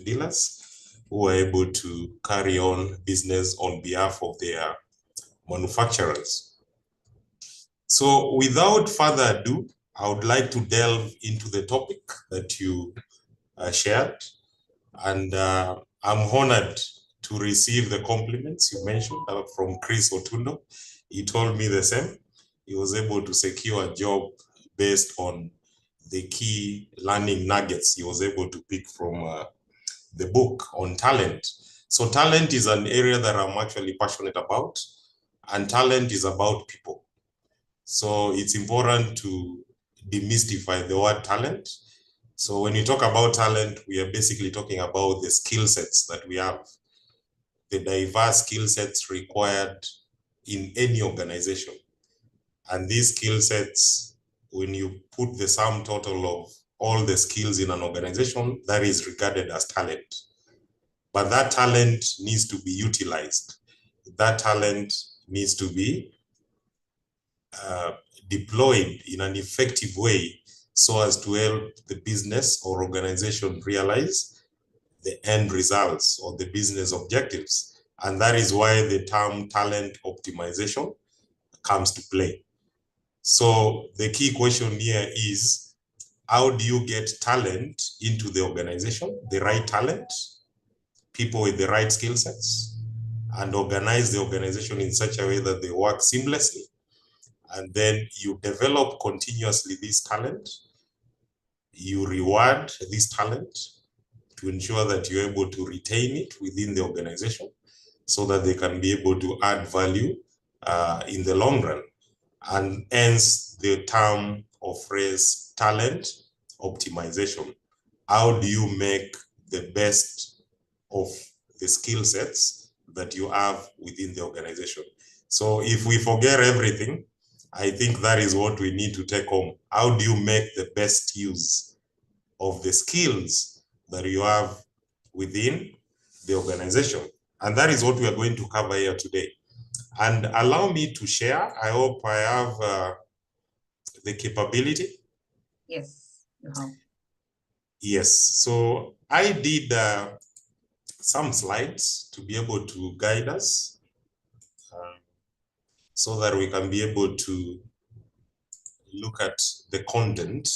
dealers who are able to carry on business on behalf of their manufacturers. So without further ado, I would like to delve into the topic that you shared. And I'm honored to receive the compliments you mentioned from Chris Otundo. He told me the same. He was able to secure a job based on the key learning nuggets he was able to pick from the book on talent. So talent is an area that I'm actually passionate about, and talent is about people. So it's important to demystify the word talent. So when we talk about talent, we are basically talking about the skill sets that we have, the diverse skill sets required in any organization. And these skill sets, when you put the sum total of all the skills in an organization, that is regarded as talent. But that talent needs to be utilized. That talent needs to be deployed in an effective way so as to help the business or organization realize the end results or the business objectives. And that is why the term talent optimization comes to play. So the key question here is, how do you get talent into the organization, the right talent, people with the right skill sets, and organize the organization in such a way that they work seamlessly? And then you develop continuously this talent, you reward this talent to ensure that you're able to retain it within the organization so that they can be able to add value in the long run. And hence the term or phrase talent optimization. How do you make the best of the skill sets that you have within the organization? So if we forget everything, I think that is what we need to take home. How do you make the best use of the skills that you have within the organization? And that is what we are going to cover here today. And allow me to share. I hope I have the capability. Yes, you have. Yes. So I did some slides to be able to guide us so that we can be able to look at the content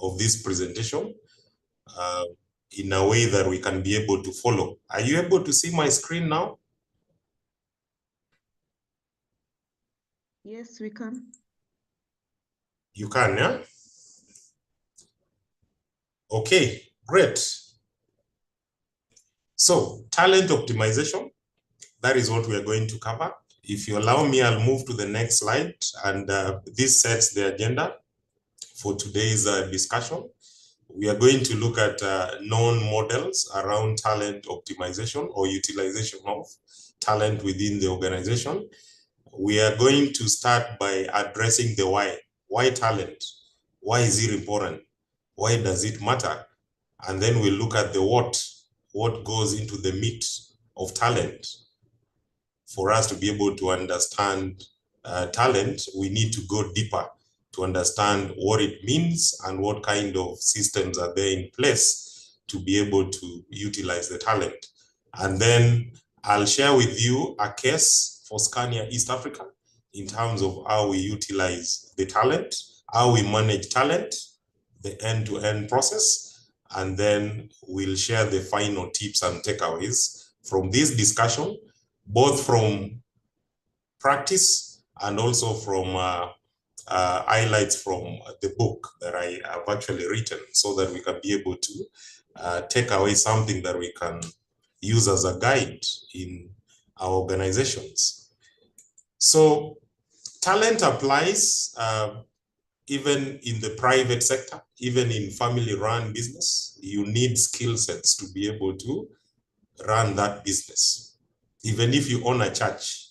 of this presentation in a way that we can be able to follow. Are you able to see my screen now? Yes, we can. You can, yeah? Okay, great. So talent optimization, that is what we are going to cover. If you allow me, I'll move to the next slide, and this sets the agenda for today's discussion. We are going to look at known models around talent optimization or utilization of talent within the organization. We are going to start by addressing the why. Why talent? Why is it important? Why does it matter? And then we'll look at the what goes into the meat of talent. For us to be able to understand talent, we need to go deeper to understand what it means and what kind of systems are there in place to be able to utilize the talent. And then I'll share with you a case for Scania East Africa in terms of how we utilize the talent, how we manage talent, the end-to-end process, and then we'll share the final tips and takeaways from this discussion, both from practice and also from highlights from the book that I have actually written, so that we can be able to take away something that we can use as a guide in our organizations. So talent applies even in the private sector, even in family-run business. You need skill sets to be able to run that business. Even if you own a church,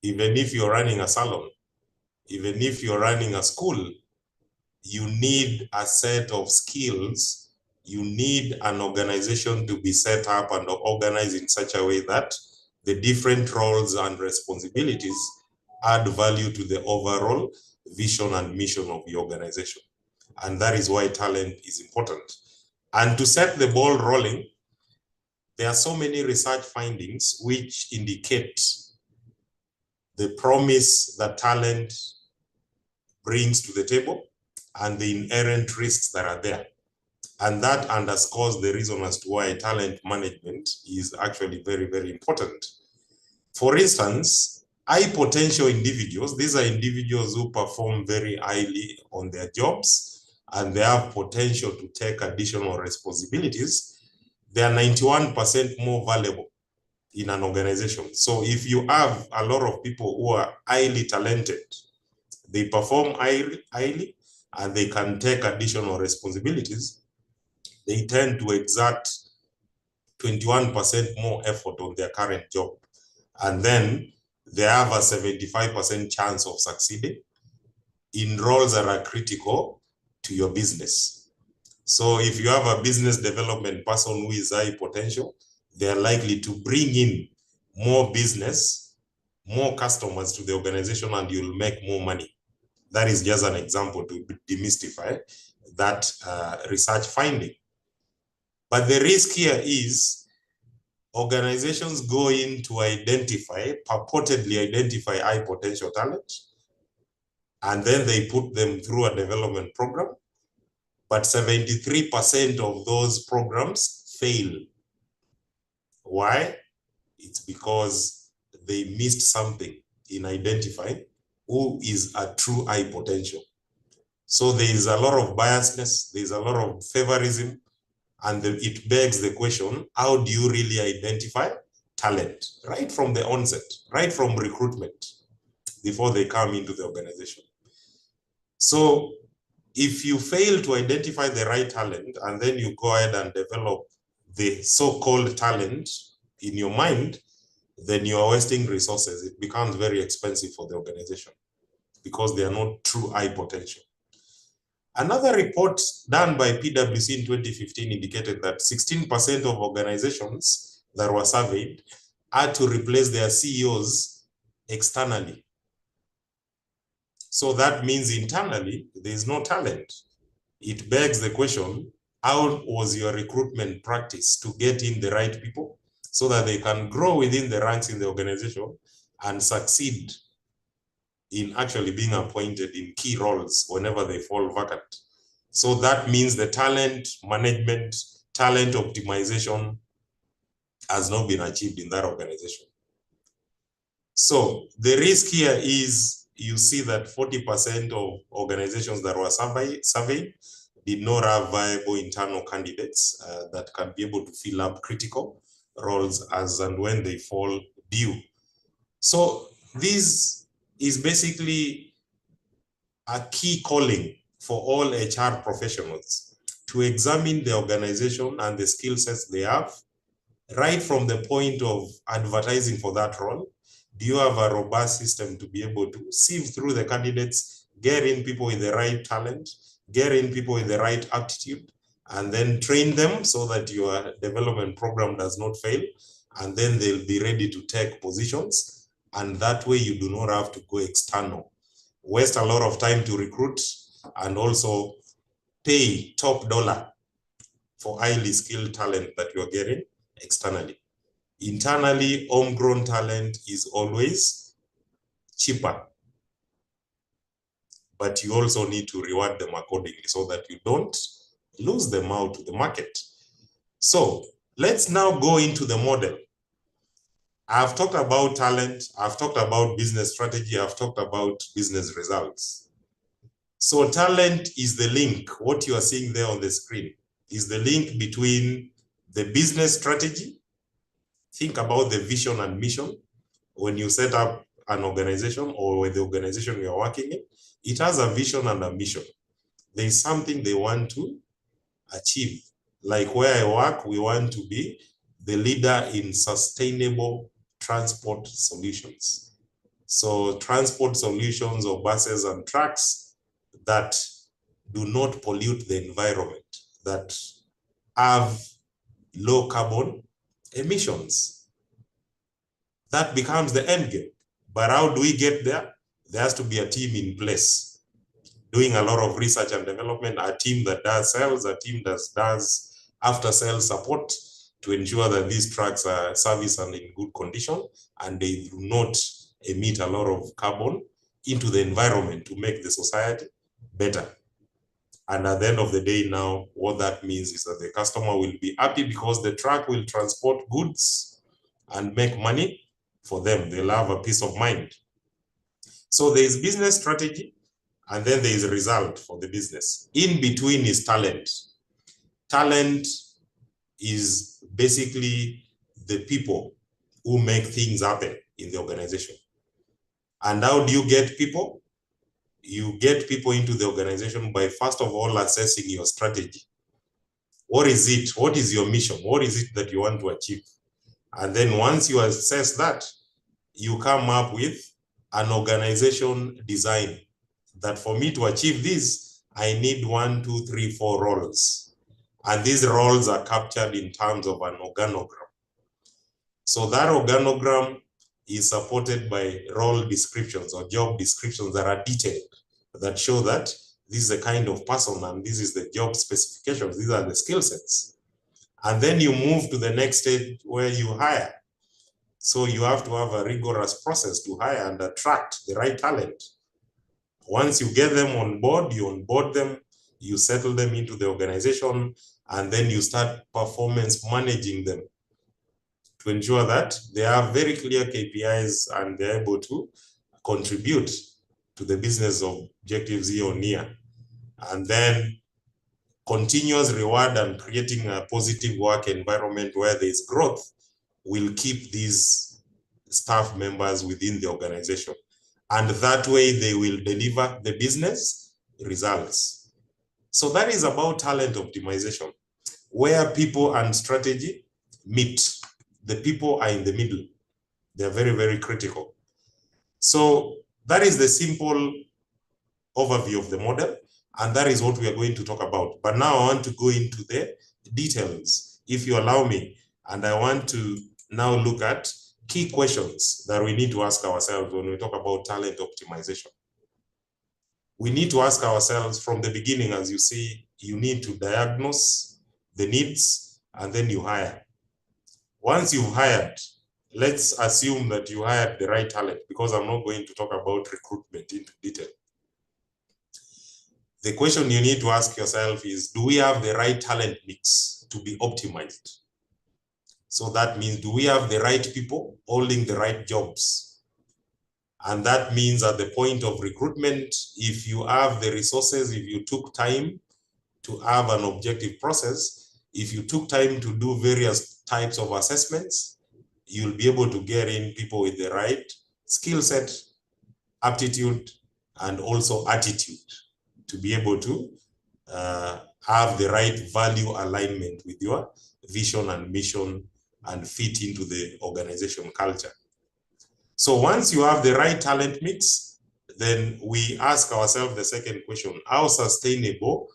even if you're running a salon, even if you're running a school, you need a set of skills. You need an organization to be set up and organized in such a way that the different roles and responsibilities add value to the overall vision and mission of the organization. And that is why talent is important. And to set the ball rolling, there are so many research findings which indicate the promise that talent brings to the table and the inherent risks that are there. And that underscores the reason as to why talent management is actually very, very important. For instance, high potential individuals, these are individuals who perform very highly on their jobs and they have potential to take additional responsibilities. They are 91% more valuable in an organization. So if you have a lot of people who are highly talented, they perform highly and they can take additional responsibilities, they tend to exert 21% more effort on their current job. And then they have a 75% chance of succeeding in roles that are critical to your business. So if you have a business development person who is high potential, they are likely to bring in more business, more customers to the organization, and you'll make more money. That is just an example to demystify that research finding. But the risk here is organizations go in to purportedly identify high potential talent, and then they put them through a development program. But 73% of those programs fail. Why? It's because they missed something in identifying who is a true high potential. So there is a lot of biasness, there's a lot of favorism, and it begs the question, how do you really identify talent right from the onset, right from recruitment, before they come into the organization? So if you fail to identify the right talent and then you go ahead and develop the so-called talent in your mind, then you are wasting resources. It becomes very expensive for the organization because they are not true high potential. Another report done by PwC in 2015 indicated that 16% of organizations that were surveyed had to replace their CEOs externally. So that means internally, there is no talent. It begs the question, how was your recruitment practice to get in the right people so that they can grow within the ranks in the organization and succeed in actually being appointed in key roles whenever they fall vacant? So that means the talent management, talent optimization has not been achieved in that organization. So the risk here is you see that 40% of organizations that were surveyed did not have viable internal candidates that can be able to fill up critical roles as and when they fall due. So this is basically a key calling for all HR professionals to examine the organization and the skill sets they have, right from the point of advertising for that role. Do you have a robust system to be able to sieve through the candidates, get in people with the right talent, get in people with the right aptitude, and then train them so that your development program does not fail, and then they'll be ready to take positions. And that way you do not have to go external, waste a lot of time to recruit, and also pay top dollar for highly skilled talent that you're getting externally. Internally, homegrown talent is always cheaper, but you also need to reward them accordingly so that you don't lose them out to the market. So let's now go into the model. I've talked about talent, I've talked about business strategy, I've talked about business results. So talent is the link. What you are seeing there on the screen is the link between the business strategy. Think about the vision and mission. When you set up an organization or with the organization you are working in, it has a vision and a mission. There is something they want to achieve. Like where I work, we want to be the leader in sustainable transport solutions. So transport solutions of buses and trucks that do not pollute the environment, that have low carbon emissions. That becomes the end game. But how do we get there? There has to be a team in place doing a lot of research and development, a team that does sales, a team that does after sales support to ensure that these trucks are serviced and in good condition, and they do not emit a lot of carbon into the environment to make the society better. And at the end of the day now, what that means is that the customer will be happy because the truck will transport goods and make money for them. They'll have a peace of mind. So there is business strategy, and then there is a result for the business. In between is talent. Talent is basically the people who make things happen in the organization. And how do you get people? You get people into the organization by, first of all, assessing your strategy. What is it? What is your mission? What is it that you want to achieve? And then once you assess that, you come up with an organization design that for me to achieve this, I need 1, 2, 3, 4 roles. And these roles are captured in terms of an organogram. So that organogram is supported by role descriptions or job descriptions that are detailed, that show that this is the kind of person and this is the job specifications, these are the skill sets. And then you move to the next stage where you hire. So you have to have a rigorous process to hire and attract the right talent. Once you get them on board, you onboard them, you settle them into the organization, and then you start performance managing them to ensure that they have very clear KPIs and they're able to contribute to the business objectives year on year. And then continuous reward and creating a positive work environment where there's growth will keep these staff members within the organization. And that way they will deliver the business results. So that is about talent optimization, where people and strategy meet. The people are in the middle. They're very, very critical. So that is the simple overview of the model, and that is what we are going to talk about. But now I want to go into the details, if you allow me, and I want to now look at key questions that we need to ask ourselves when we talk about talent optimization. We need to ask ourselves from the beginning, as you see, you need to diagnose the needs and then you hire. Once you've hired, let's assume that you hired the right talent, because I'm not going to talk about recruitment into detail. The question you need to ask yourself is, do we have the right talent mix to be optimized? So that means, do we have the right people holding the right jobs? And that means at the point of recruitment, if you have the resources, if you took time to have an objective process, if you took time to do various types of assessments, you'll be able to get in people with the right skill set, aptitude, and also attitude to be able to have the right value alignment with your vision and mission and fit into the organization culture. So once you have the right talent mix, then we ask ourselves the second question: how sustainable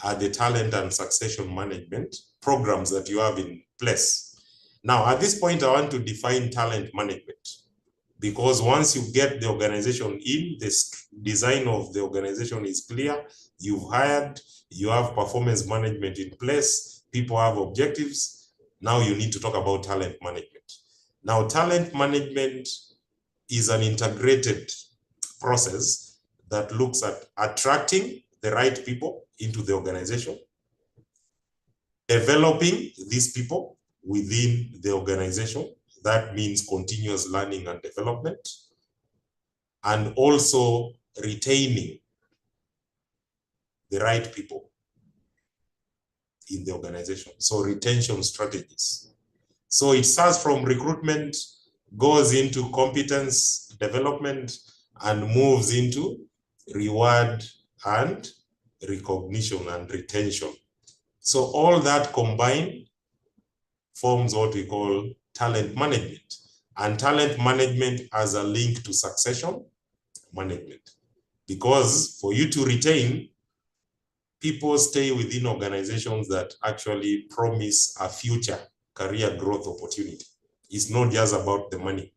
are the talent and succession management programs that you have in place? Now, at this point, I want to define talent management, because once you get the organization in, the design of the organization is clear, you've hired, you have performance management in place, people have objectives. Now you need to talk about talent management. Now, talent management is an integrated process that looks at attracting the right people into the organization, developing these people within the organization. That means continuous learning and development, and also retaining the right people in the organization. So retention strategies. So it starts from recruitment, goes into competence development, and moves into reward and recognition and retention. So all that combined forms what we call talent management. And talent management has a link to succession management, because for you to retain, people stay within organizations that actually promise a future career growth opportunity. It's not just about the money.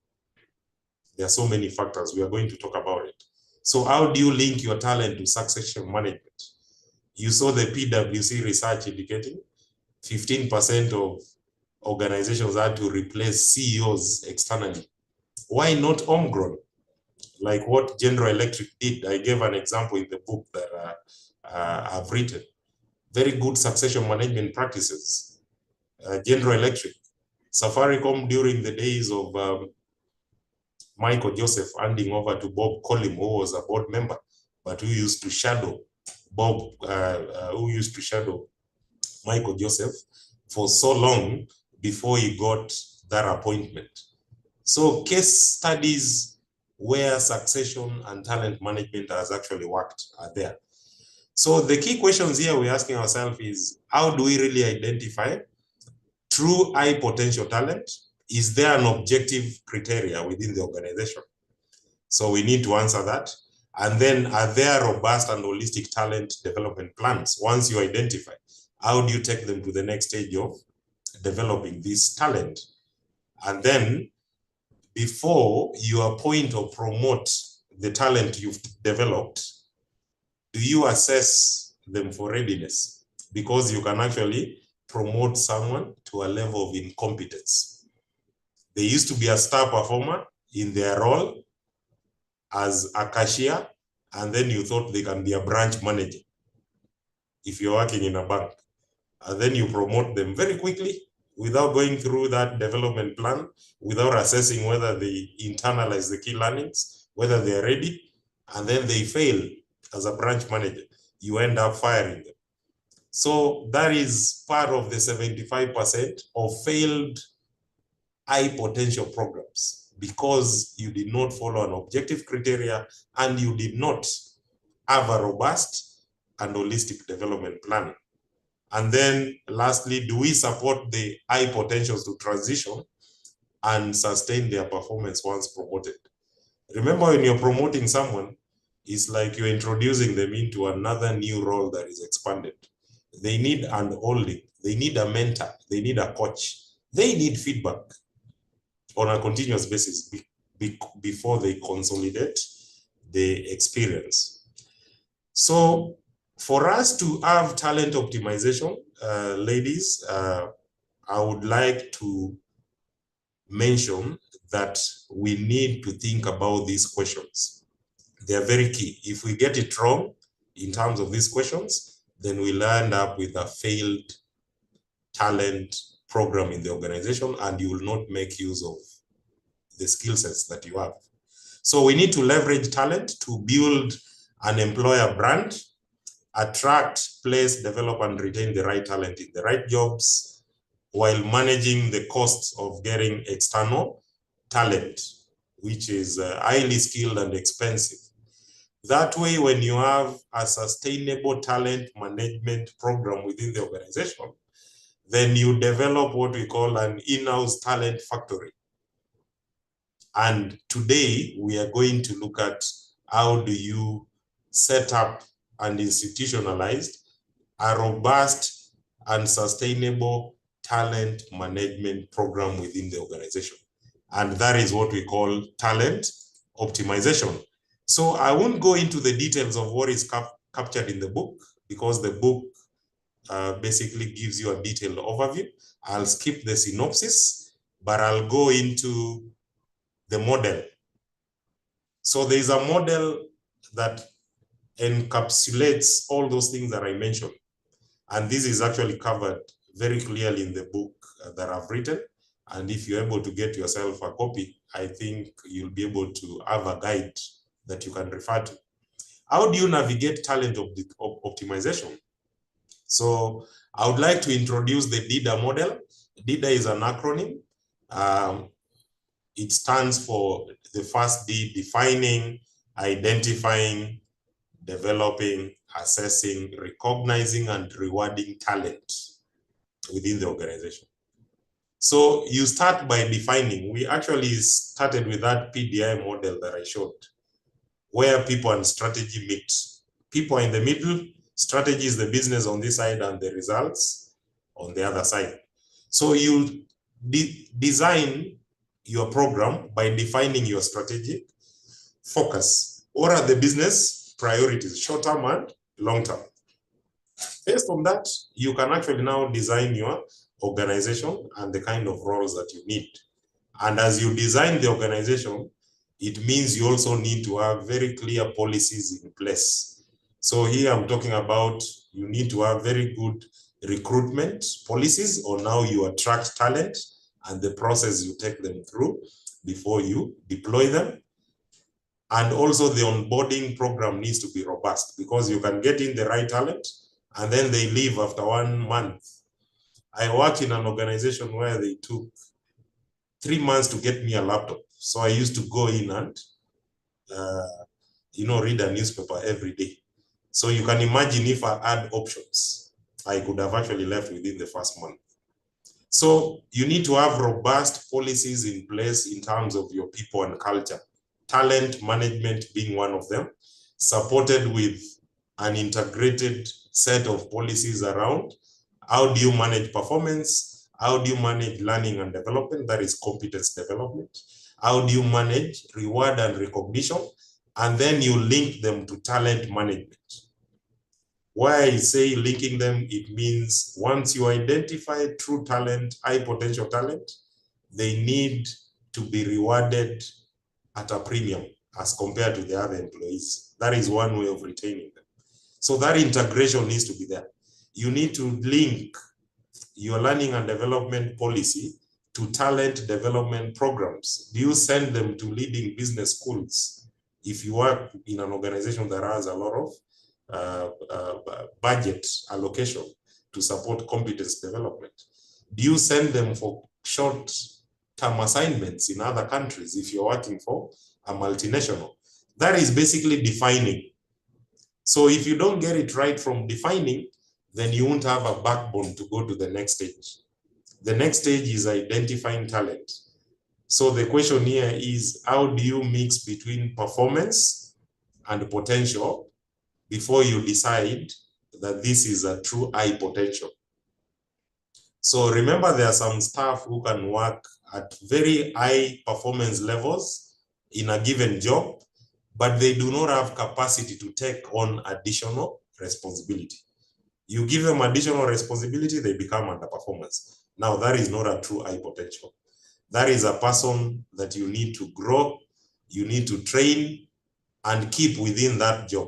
There are so many factors. We are going to talk about it. So how do you link your talent to succession management? You saw the PwC research indicating 15% of organizations had to replace CEOs externally. Why not homegrown? Like what General Electric did. I gave an example in the book that I've written. Very good succession management practices. General Electric, Safaricom during the days of Michael Joseph handing over to Bob Collim, who was a board member, but who used to shadow Michael Joseph for so long before he got that appointment. So case studies where succession and talent management has actually worked are there. So the key questions here we're asking ourselves is, how do we really identify true high potential talent? Is there an objective criteria within the organization? So we need to answer that. And then, are there robust and holistic talent development plans? Once you identify, how do you take them to the next stage of developing this talent? And then, before you appoint or promote the talent you've developed, do you assess them for readiness? Because you can actually promote someone to a level of incompetence. They used to be a star performer in their role as a cashier, and then you thought they can be a branch manager if you're working in a bank. And then you promote them very quickly without going through that development plan, without assessing whether they internalize the key learnings, whether they're ready, and then they fail as a branch manager. You end up firing them. So that is part of the 75% of failed high potential programs, because you did not follow an objective criteria and you did not have a robust and holistic development plan. And then lastly, do we support the high potentials to transition and sustain their performance once promoted? Remember, when you're promoting someone, it's like you're introducing them into another new role that is expanded. They need an holding, they need a mentor, they need a coach, they need feedback on a continuous basis before they consolidate the experience. So for us to have talent optimization, ladies, I would like to mention that we need to think about these questions. They are very key. If we get it wrong in terms of these questions, then we'll end up with a failed talent program in the organization, and you will not make use of the skill sets that you have. So we need to leverage talent to build an employer brand, attract, place, develop, and retain the right talent in the right jobs, while managing the costs of getting external talent, which is highly skilled and expensive. That way, when you have a sustainable talent management program within the organization, then you develop what we call an in-house talent factory. And today, we are going to look at how do you set up and institutionalize a robust and sustainable talent management program within the organization. And that is what we call talent optimization. So I won't go into the details of what is captured in the book, because the book basically gives you a detailed overview. I'll skip the synopsis, but I'll go into the model. So there's a model that encapsulates all those things that I mentioned. And this is actually covered very clearly in the book that I've written. And if you're able to get yourself a copy, I think you'll be able to have a guide that you can refer to. How do you navigate talent optimization? So I would like to introduce the DIDA model. DIDA is an acronym. It stands for the first D: defining, identifying, developing, assessing, recognizing, and rewarding talent within the organization. So you start by defining. We actually started with that PDI model that I showed, where people and strategy meet. People are in the middle, strategy is the business on this side, and the results on the other side. So you design your program by defining your strategic focus. What are the business priorities, short-term and long-term? Based on that, you can actually now design your organization and the kind of roles that you need. And as you design the organization, it means you also need to have very clear policies in place. So here I'm talking about you need to have very good recruitment policies on how you attract talent and the process you take them through before you deploy them. And also the onboarding program needs to be robust, because you can get in the right talent and then they leave after 1 month. I work in an organization where they took 3 months to get me a laptop. So I used to go in and, read a newspaper every day. So you can imagine if I had options, I could have actually left within the first month. So you need to have robust policies in place in terms of your people and culture. Talent management being one of them, supported with an integrated set of policies around how do you manage performance, how do you manage learning and development, that is competence development, how do you manage reward and recognition, and then you link them to talent management. Why I say linking them, it means once you identify true talent, high potential talent, they need to be rewarded at a premium as compared to the other employees. That is one way of retaining them. So that integration needs to be there. You need to link your learning and development policy to talent development programs. Do you send them to leading business schools? If you work in an organization that has a lot of budget allocation to support competence development, do you send them for short-term assignments in other countries if you're working for a multinational? That is basically defining. So if you don't get it right from defining, then you won't have a backbone to go to the next stage. The next stage is identifying talent. So the question here is, how do you mix between performance and potential before you decide that this is a true high potential? So remember, there are some staff who can work at very high performance levels in a given job, but they do not have capacity to take on additional responsibility. You give them additional responsibility, they become underperformers. Now, that is not a true high potential. That is a person that you need to grow, you need to train, and keep within that job.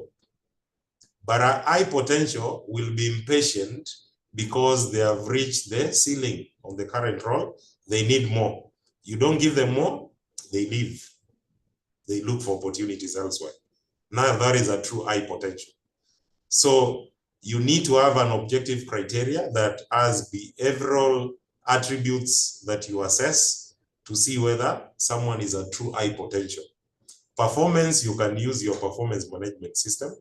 But a high potential will be impatient because they have reached the ceiling of the current role. They need more. You don't give them more, they leave. They look for opportunities elsewhere. Now, that is a true high potential. So you need to have an objective criteria that has behavioral attributes that you assess to see whether someone is a true high potential. Performance, you can use your performance management system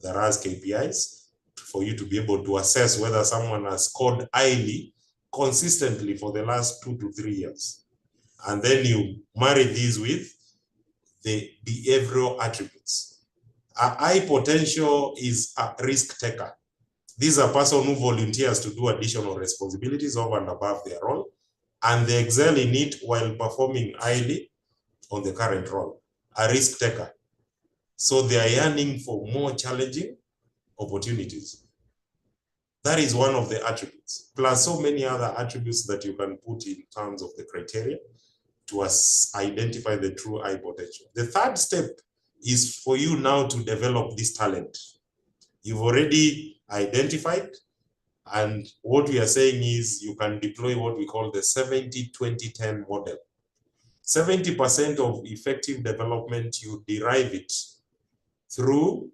that has KPIs for you to be able to assess whether someone has scored highly consistently for the last 2 to 3 years. And then you marry these with the behavioral attributes. A high potential is a risk taker. This is a person who volunteers to do additional responsibilities over and above their role, and they excel in it while performing highly on the current role. A risk taker. So they are yearning for more challenging opportunities. That is one of the attributes, plus so many other attributes that you can put in terms of the criteria to identify the true high potential. The third step is for you now to develop this talent. You've already identified, and what we are saying is you can deploy what we call the 70-20-10 model. 70% of effective development, you derive it through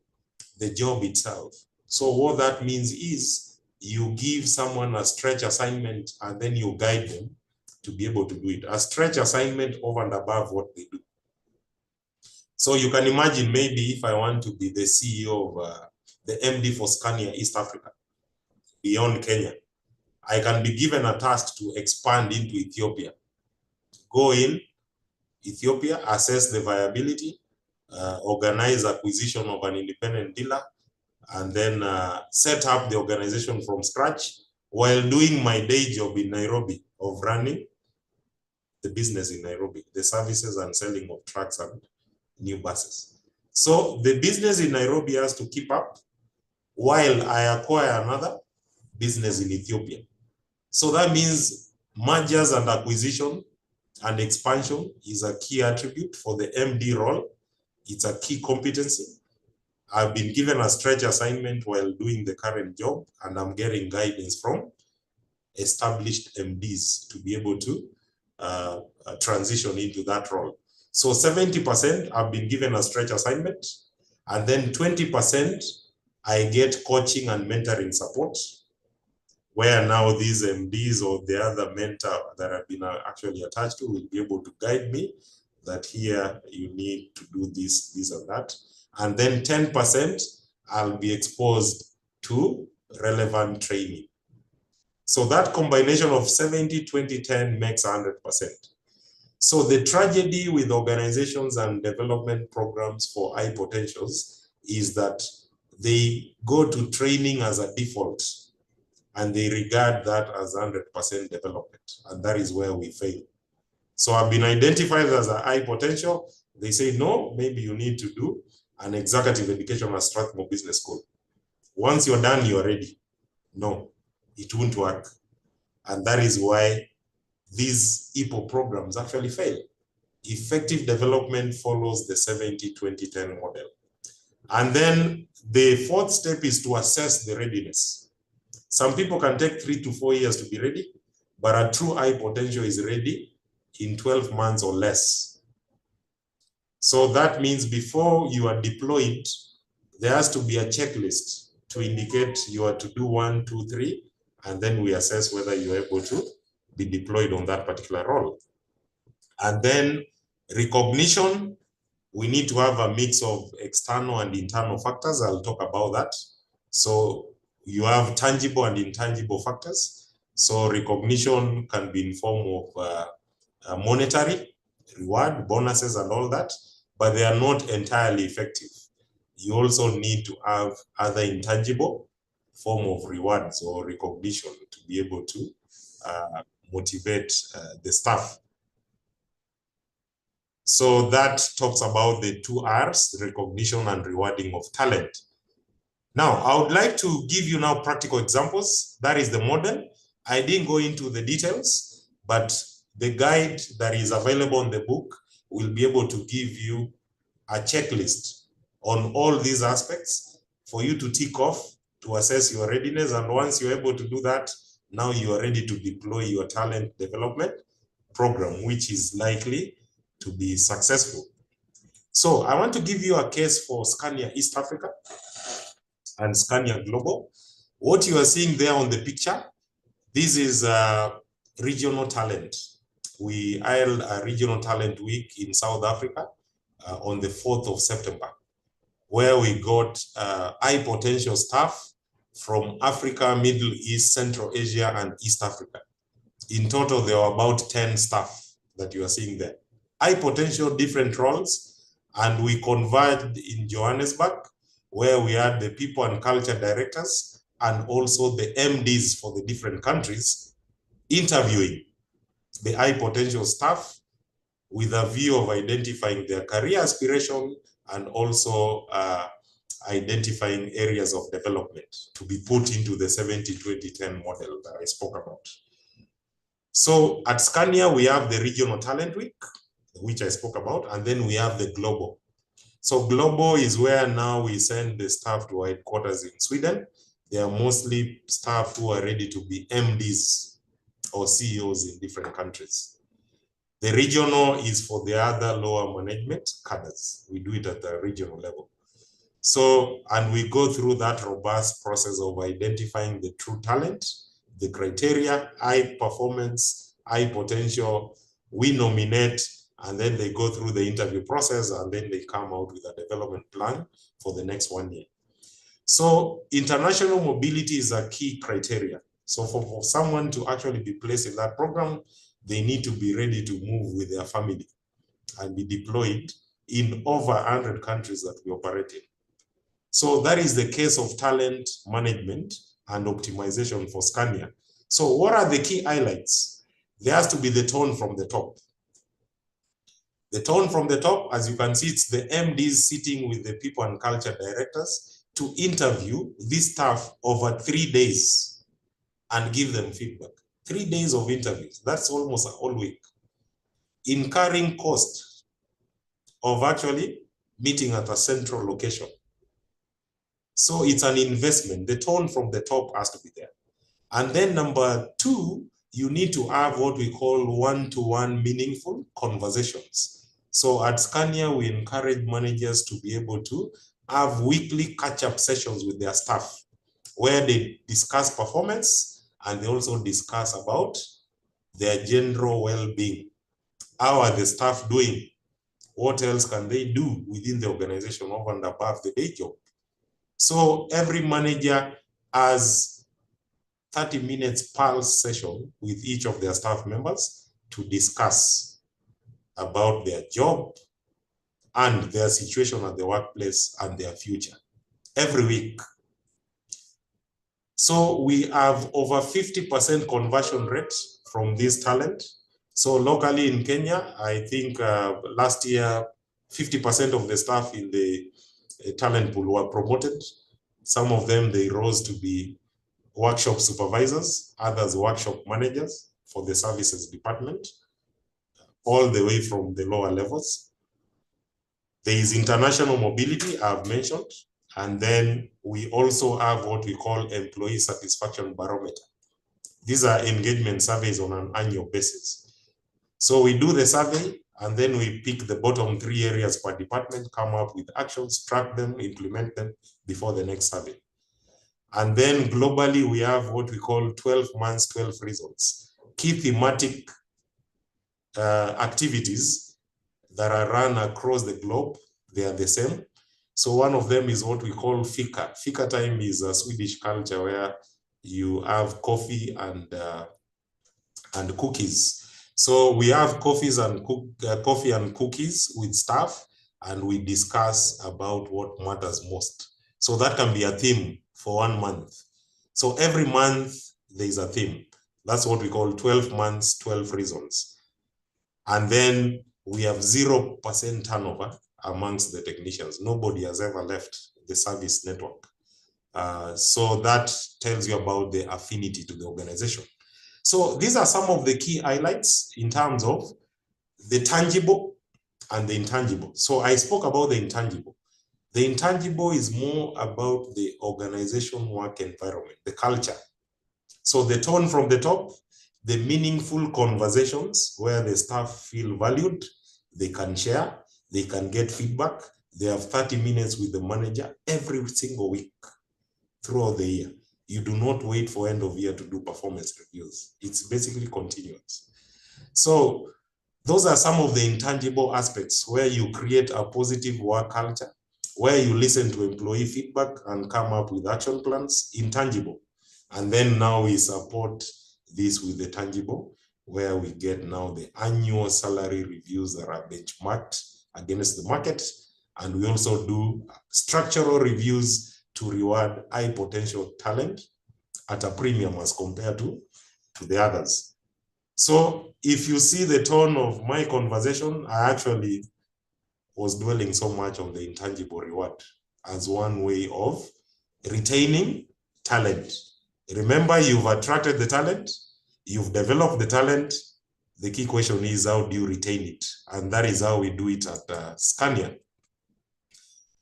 the job itself. So what that means is you give someone a stretch assignment and then you guide them to be able to do it. A stretch assignment over and above what they do. So you can imagine, maybe if I want to be the CEO of the MD for Scania East Africa, beyond Kenya, I can be given a task to expand into Ethiopia. Go in Ethiopia, assess the viability, organize acquisition of an independent dealer, and then set up the organization from scratch while doing my day job in Nairobi of running the business in Nairobi, the services and selling of trucks and new buses. So the business in Nairobi has to keep up while I acquire another business in Ethiopia. So that means mergers and acquisition and expansion is a key attribute for the MD role. It's a key competency. I've been given a stretch assignment while doing the current job, and I'm getting guidance from established MDs to be able to transition into that role. So 70% I've been given a stretch assignment, and then 20% I get coaching and mentoring support, where now these MDs or the other mentor that I've been actually attached to will be able to guide me that here you need to do this, this and that. And then 10% I'll be exposed to relevant training. So that combination of 70, 20, 10 makes 100%. So the tragedy with organizations and development programs for high potentials is that they go to training as a default and they regard that as 100% development. And that is where we fail. So I've been identified as a high potential. They say, no, maybe you need to do an executive education at Strathmore Business School. Once you're done, you're ready. No, it won't work. And that is why these EPO programs actually fail. Effective development follows the 70, 20, 10 model. And then the fourth step is to assess the readiness. Some people can take 3 to 4 years to be ready, but a true high potential is ready in 12 months or less. So that means before you are deployed, there has to be a checklist to indicate you are to do 1, 2, 3, and then we assess whether you're able to be deployed on that particular role. And then recognition, we need to have a mix of external and internal factors. I'll talk about that. So you have tangible and intangible factors. So recognition can be in form of monetary reward, bonuses and all that, but they are not entirely effective. You also need to have other intangible form of rewards or recognition to be able to motivate the staff. So that talks about the 2 R's, recognition and rewarding of talent. Now, I would like to give you now practical examples. That is the model. I didn't go into the details, but the guide that is available in the book will be able to give you a checklist on all these aspects for you to tick off to assess your readiness. And once you're able to do that, now you are ready to deploy your talent development program, which is likely to be successful. So I want to give you a case for Scania East Africa and Scania Global. What you are seeing there on the picture, this is regional talent. We held a regional talent week in South Africa on the 4th of September, where we got high potential staff from Africa, Middle East, Central Asia, and East Africa. In total, there were about 10 staff that you are seeing there. High potential, different roles, and we converged in Johannesburg, where we had the people and culture directors and also the MDs for the different countries interviewing the high potential staff with a view of identifying their career aspiration and also identifying areas of development to be put into the 70-20-10 model that I spoke about. So at Scania, we have the Regional Talent Week, which I spoke about, and then we have the Global. So Global is where now we send the staff to our headquarters in Sweden. They are mostly staff who are ready to be MDs or CEOs in different countries. The regional is for the other lower management cadres. We do it at the regional level. So, and we go through that robust process of identifying the true talent, the criteria, high performance, high potential. We nominate, and then they go through the interview process, and then they come out with a development plan for the next 1 year. So international mobility is a key criteria. So for someone to actually be placed in that program, they need to be ready to move with their family and be deployed in over 100 countries that we operate in. So that is the case of talent management and optimization for Scania. So what are the key highlights? There has to be the tone from the top. The tone from the top, as you can see, it's the MDs sitting with the people and culture directors to to interview this staff over 3 days and give them feedback. 3 days of interviews, that's almost a whole week. Incurring cost of actually meeting at a central location. So it's an investment. The tone from the top has to be there. And then number 2, you need to have what we call one-to-one meaningful conversations. So at Scania, we encourage managers to be able to have weekly catch-up sessions with their staff where they discuss performance and they also discuss about their general well-being. How are the staff doing? What else can they do within the organization over and above the day job? So every manager has 30 minutes pulse session with each of their staff members to discuss about their job and their situation at the workplace and their future every week. So we have over 50% conversion rate from this talent. So locally in Kenya, I think last year, 50% of the staff in the talent pool were promoted. Some of them, they rose to be workshop supervisors, others workshop managers for the services department, all the way from the lower levels. There is international mobility, I've mentioned, and then we also have what we call employee satisfaction barometer. These are engagement surveys on an annual basis. So we do the survey, and then we pick the bottom 3 areas per department, come up with actions, track them, implement them before the next survey. And then globally, we have what we call 12 months, 12 results. Key thematic activities that are run across the globe, they are the same. So one of them is what we call fika. Fika time is a Swedish culture where you have coffee and cookies. So we have coffee and cookies with staff, and we discuss about what matters most. So that can be a theme for 1 month. So every month there is a theme. That's what we call 12 months, 12 reasons. And then we have 0% turnover amongst the technicians. Nobody has ever left the service network. So that tells you about the affinity to the organization. So these are some of the key highlights in terms of the tangible and the intangible. So I spoke about the intangible. The intangible is more about the organization work environment, the culture. So the tone from the top, the meaningful conversations where the staff feel valued, they can share, they can get feedback. They have 30 minutes with the manager every single week throughout the year. You do not wait for end of year to do performance reviews. It's basically continuous. So those are some of the intangible aspects where you create a positive work culture, where you listen to employee feedback and come up with action plans, intangible. And then now we support this with the tangible, where we get now the annual salary reviews that are benchmarked against the market. And we also do structural reviews to reward high potential talent at a premium as compared to the others. So if you see the tone of my conversation, I actually was dwelling so much on the intangible reward as one way of retaining talent. Remember, you've attracted the talent, you've developed the talent. The key question is, how do you retain it? And that is how we do it at Scania.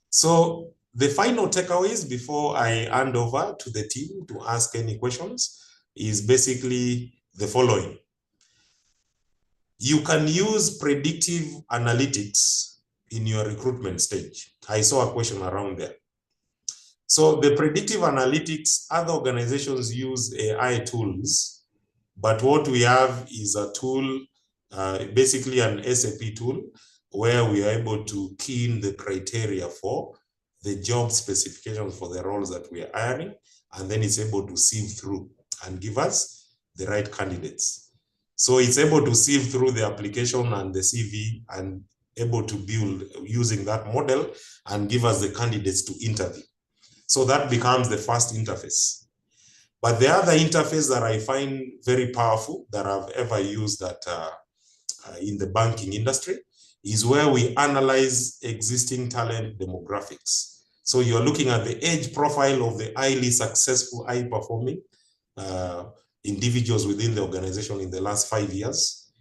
So the final takeaways before I hand over to the team to ask any questions is basically the following. You can use predictive analytics in your recruitment stage. I saw a question around there. So the predictive analytics, other organizations use AI tools, but what we have is a tool, basically an SAP tool, where we are able to key in the criteria for the job specifications for the roles that we are hiring, and then it's able to sieve through and give us the right candidates. So it's able to sieve through the application and the CV and able to build using that model and give us the candidates to interview. So that becomes the first interface. But the other interface that I find very powerful that I've ever used that in the banking industry is where we analyze existing talent demographics. So you're looking at the age profile of the highly successful, high-performing individuals within the organization in the last 5 years.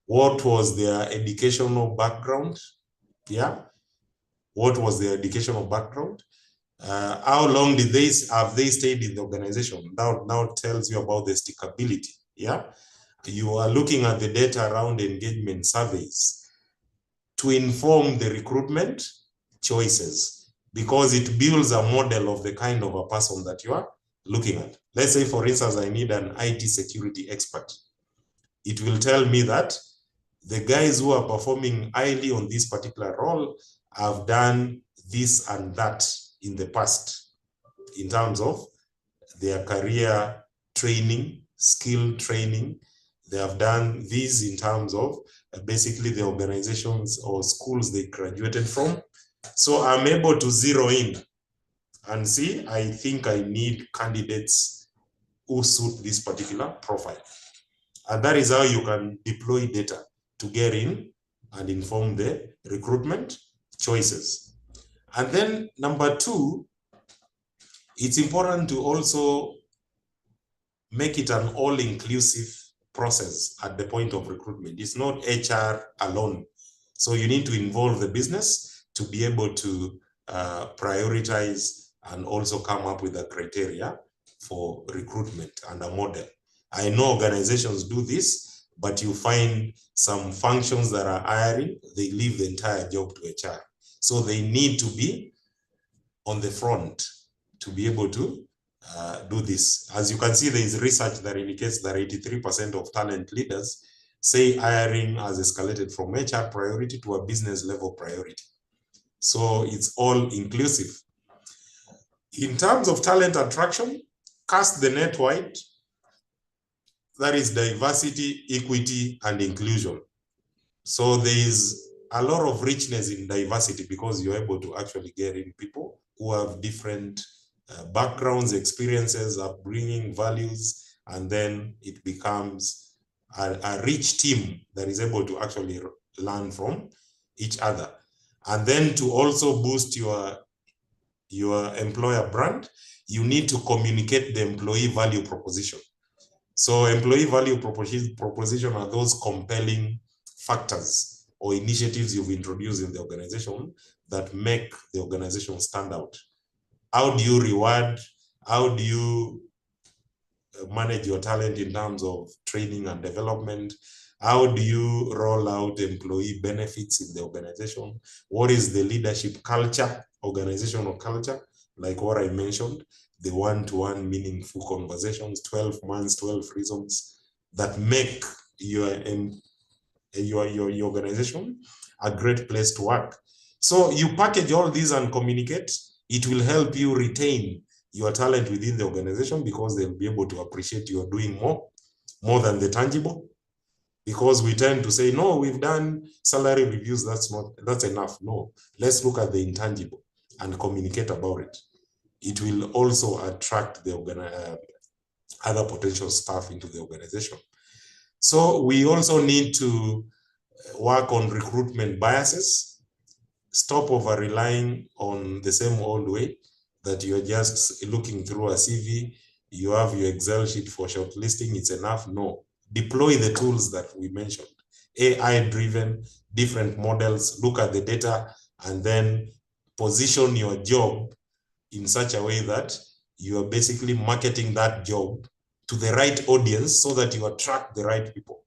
What was their educational background? Yeah. What was their educational background? How long have they stayed in the organization? Now tells you about the stickability. Yeah. You are looking at the data around engagement surveys to inform the recruitment choices, because it builds a model of the kind of a person that you are looking at. Let's say, for instance, I need an IT security expert. It will tell me that the guys who are performing highly on this particular role have done this and that in the past in terms of their career training, skill training. They have done this in terms of basically the organizations or schools they graduated from. So I'm able to zero in and see, I think I need candidates who suit this particular profile. And that is how you can deploy data to get in and inform the recruitment choices. And then number two, it's important to also make it an all-inclusive process at the point of recruitment. It's not HR alone. So you need to involve the business to be able to prioritize and also come up with a criteria for recruitment and a model. I know organizations do this, but you find some functions that are hiring, they leave the entire job to HR. So they need to be on the front to be able to do this. As you can see, there is research that indicates that 83% of talent leaders say hiring has escalated from HR priority to a business level priority. So it's all inclusive. In terms of talent attraction, cast the net wide. That is diversity, equity, and inclusion. So there is a lot of richness in diversity because you're able to actually get in people who have different backgrounds, experiences, upbringing, values, and then it becomes a rich team that is able to actually learn from each other. And then to also boost your employer brand, you need to communicate the employee value proposition. So employee value proposition are those compelling factors or initiatives you've introduced in the organization that make the organization stand out. How do you reward? How do you manage your talent in terms of training and development? How do you roll out employee benefits in the organization? What is the leadership culture, organizational culture, like what I mentioned, the one-to-one meaningful conversations, 12 months, 12 reasons that make your organization a great place to work. So you package all these and communicate. It will help you retain your talent within the organization because they'll be able to appreciate you're doing more than the tangible. Because we tend to say, no, we've done salary reviews, that's enough. No, let's look at the intangible and communicate about it. It will also attract the other potential staff into the organization. So we also need to work on recruitment biases, stop over relying on the same old way that you're just looking through a CV, you have your Excel sheet for shortlisting, it's enough. No, deploy the tools that we mentioned, AI-driven, different models, look at the data, and then position your job in such a way that you are basically marketing that job to the right audience so that you attract the right people.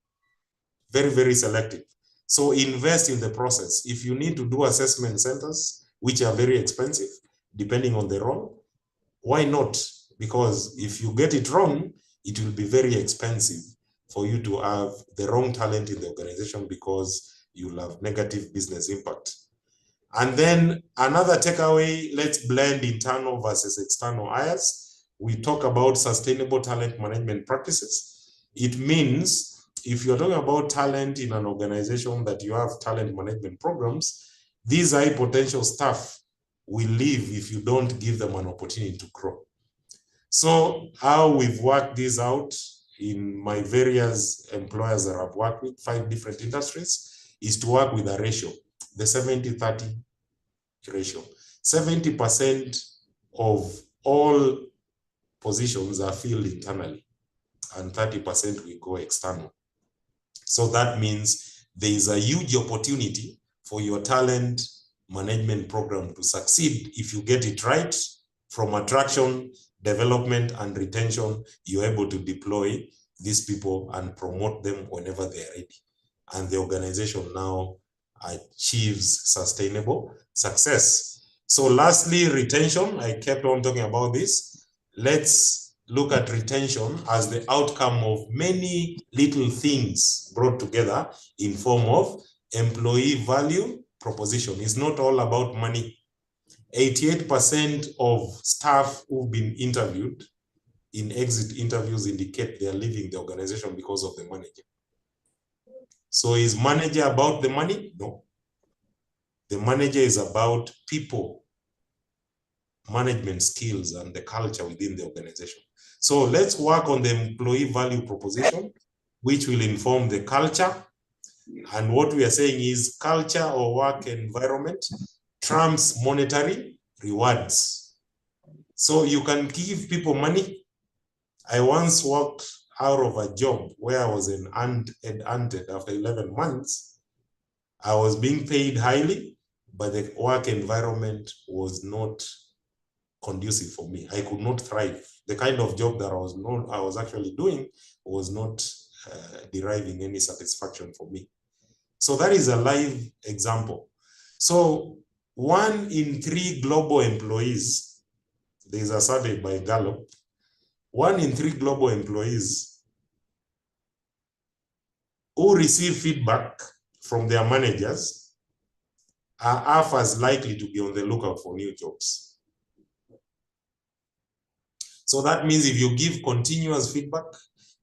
Very, very selective. So invest in the process. If you need to do assessment centers, which are very expensive, depending on the role, why not? Because if you get it wrong, it will be very expensive for you to have the wrong talent in the organization because you'll have negative business impact. And then another takeaway, let's blend internal versus external hires. We talk about sustainable talent management practices. It means if you're talking about talent in an organization that you have talent management programs, these high potential staff will leave if you don't give them an opportunity to grow. So how we've worked this out in my various employers that I've worked with, 5 different industries, is to work with a ratio, the 70-30 ratio. 70% of all positions are filled internally, and 30% will go external. So that means there is a huge opportunity for your talent management program to succeed if you get it right. From attraction, development, and retention, you're able to deploy these people and promote them whenever they're ready. And the organization now achieves sustainable success. So lastly, retention. I kept on talking about this. Let's look at retention as the outcome of many little things brought together in form of employee value proposition. It's not all about money. 88% of staff who've been interviewed in exit interviews indicate they are leaving the organization because of the manager. So is manager about the money? No. The manager is about people, management skills, and the culture within the organization. So let's work on the employee value proposition, which will inform the culture. And what we are saying is culture or work environment trumps monetary rewards. So you can give people money. I once worked out of a job where I was headhunted after 11 months. I was being paid highly, but the work environment was not conducive for me. I could not thrive. The kind of job that I was actually doing was not deriving any satisfaction for me. So that is a live example. So 1 in 3 global employees, there is a survey by Gallup, 1 in 3 global employees who receive feedback from their managers are half as likely to be on the lookout for new jobs. So that means if you give continuous feedback,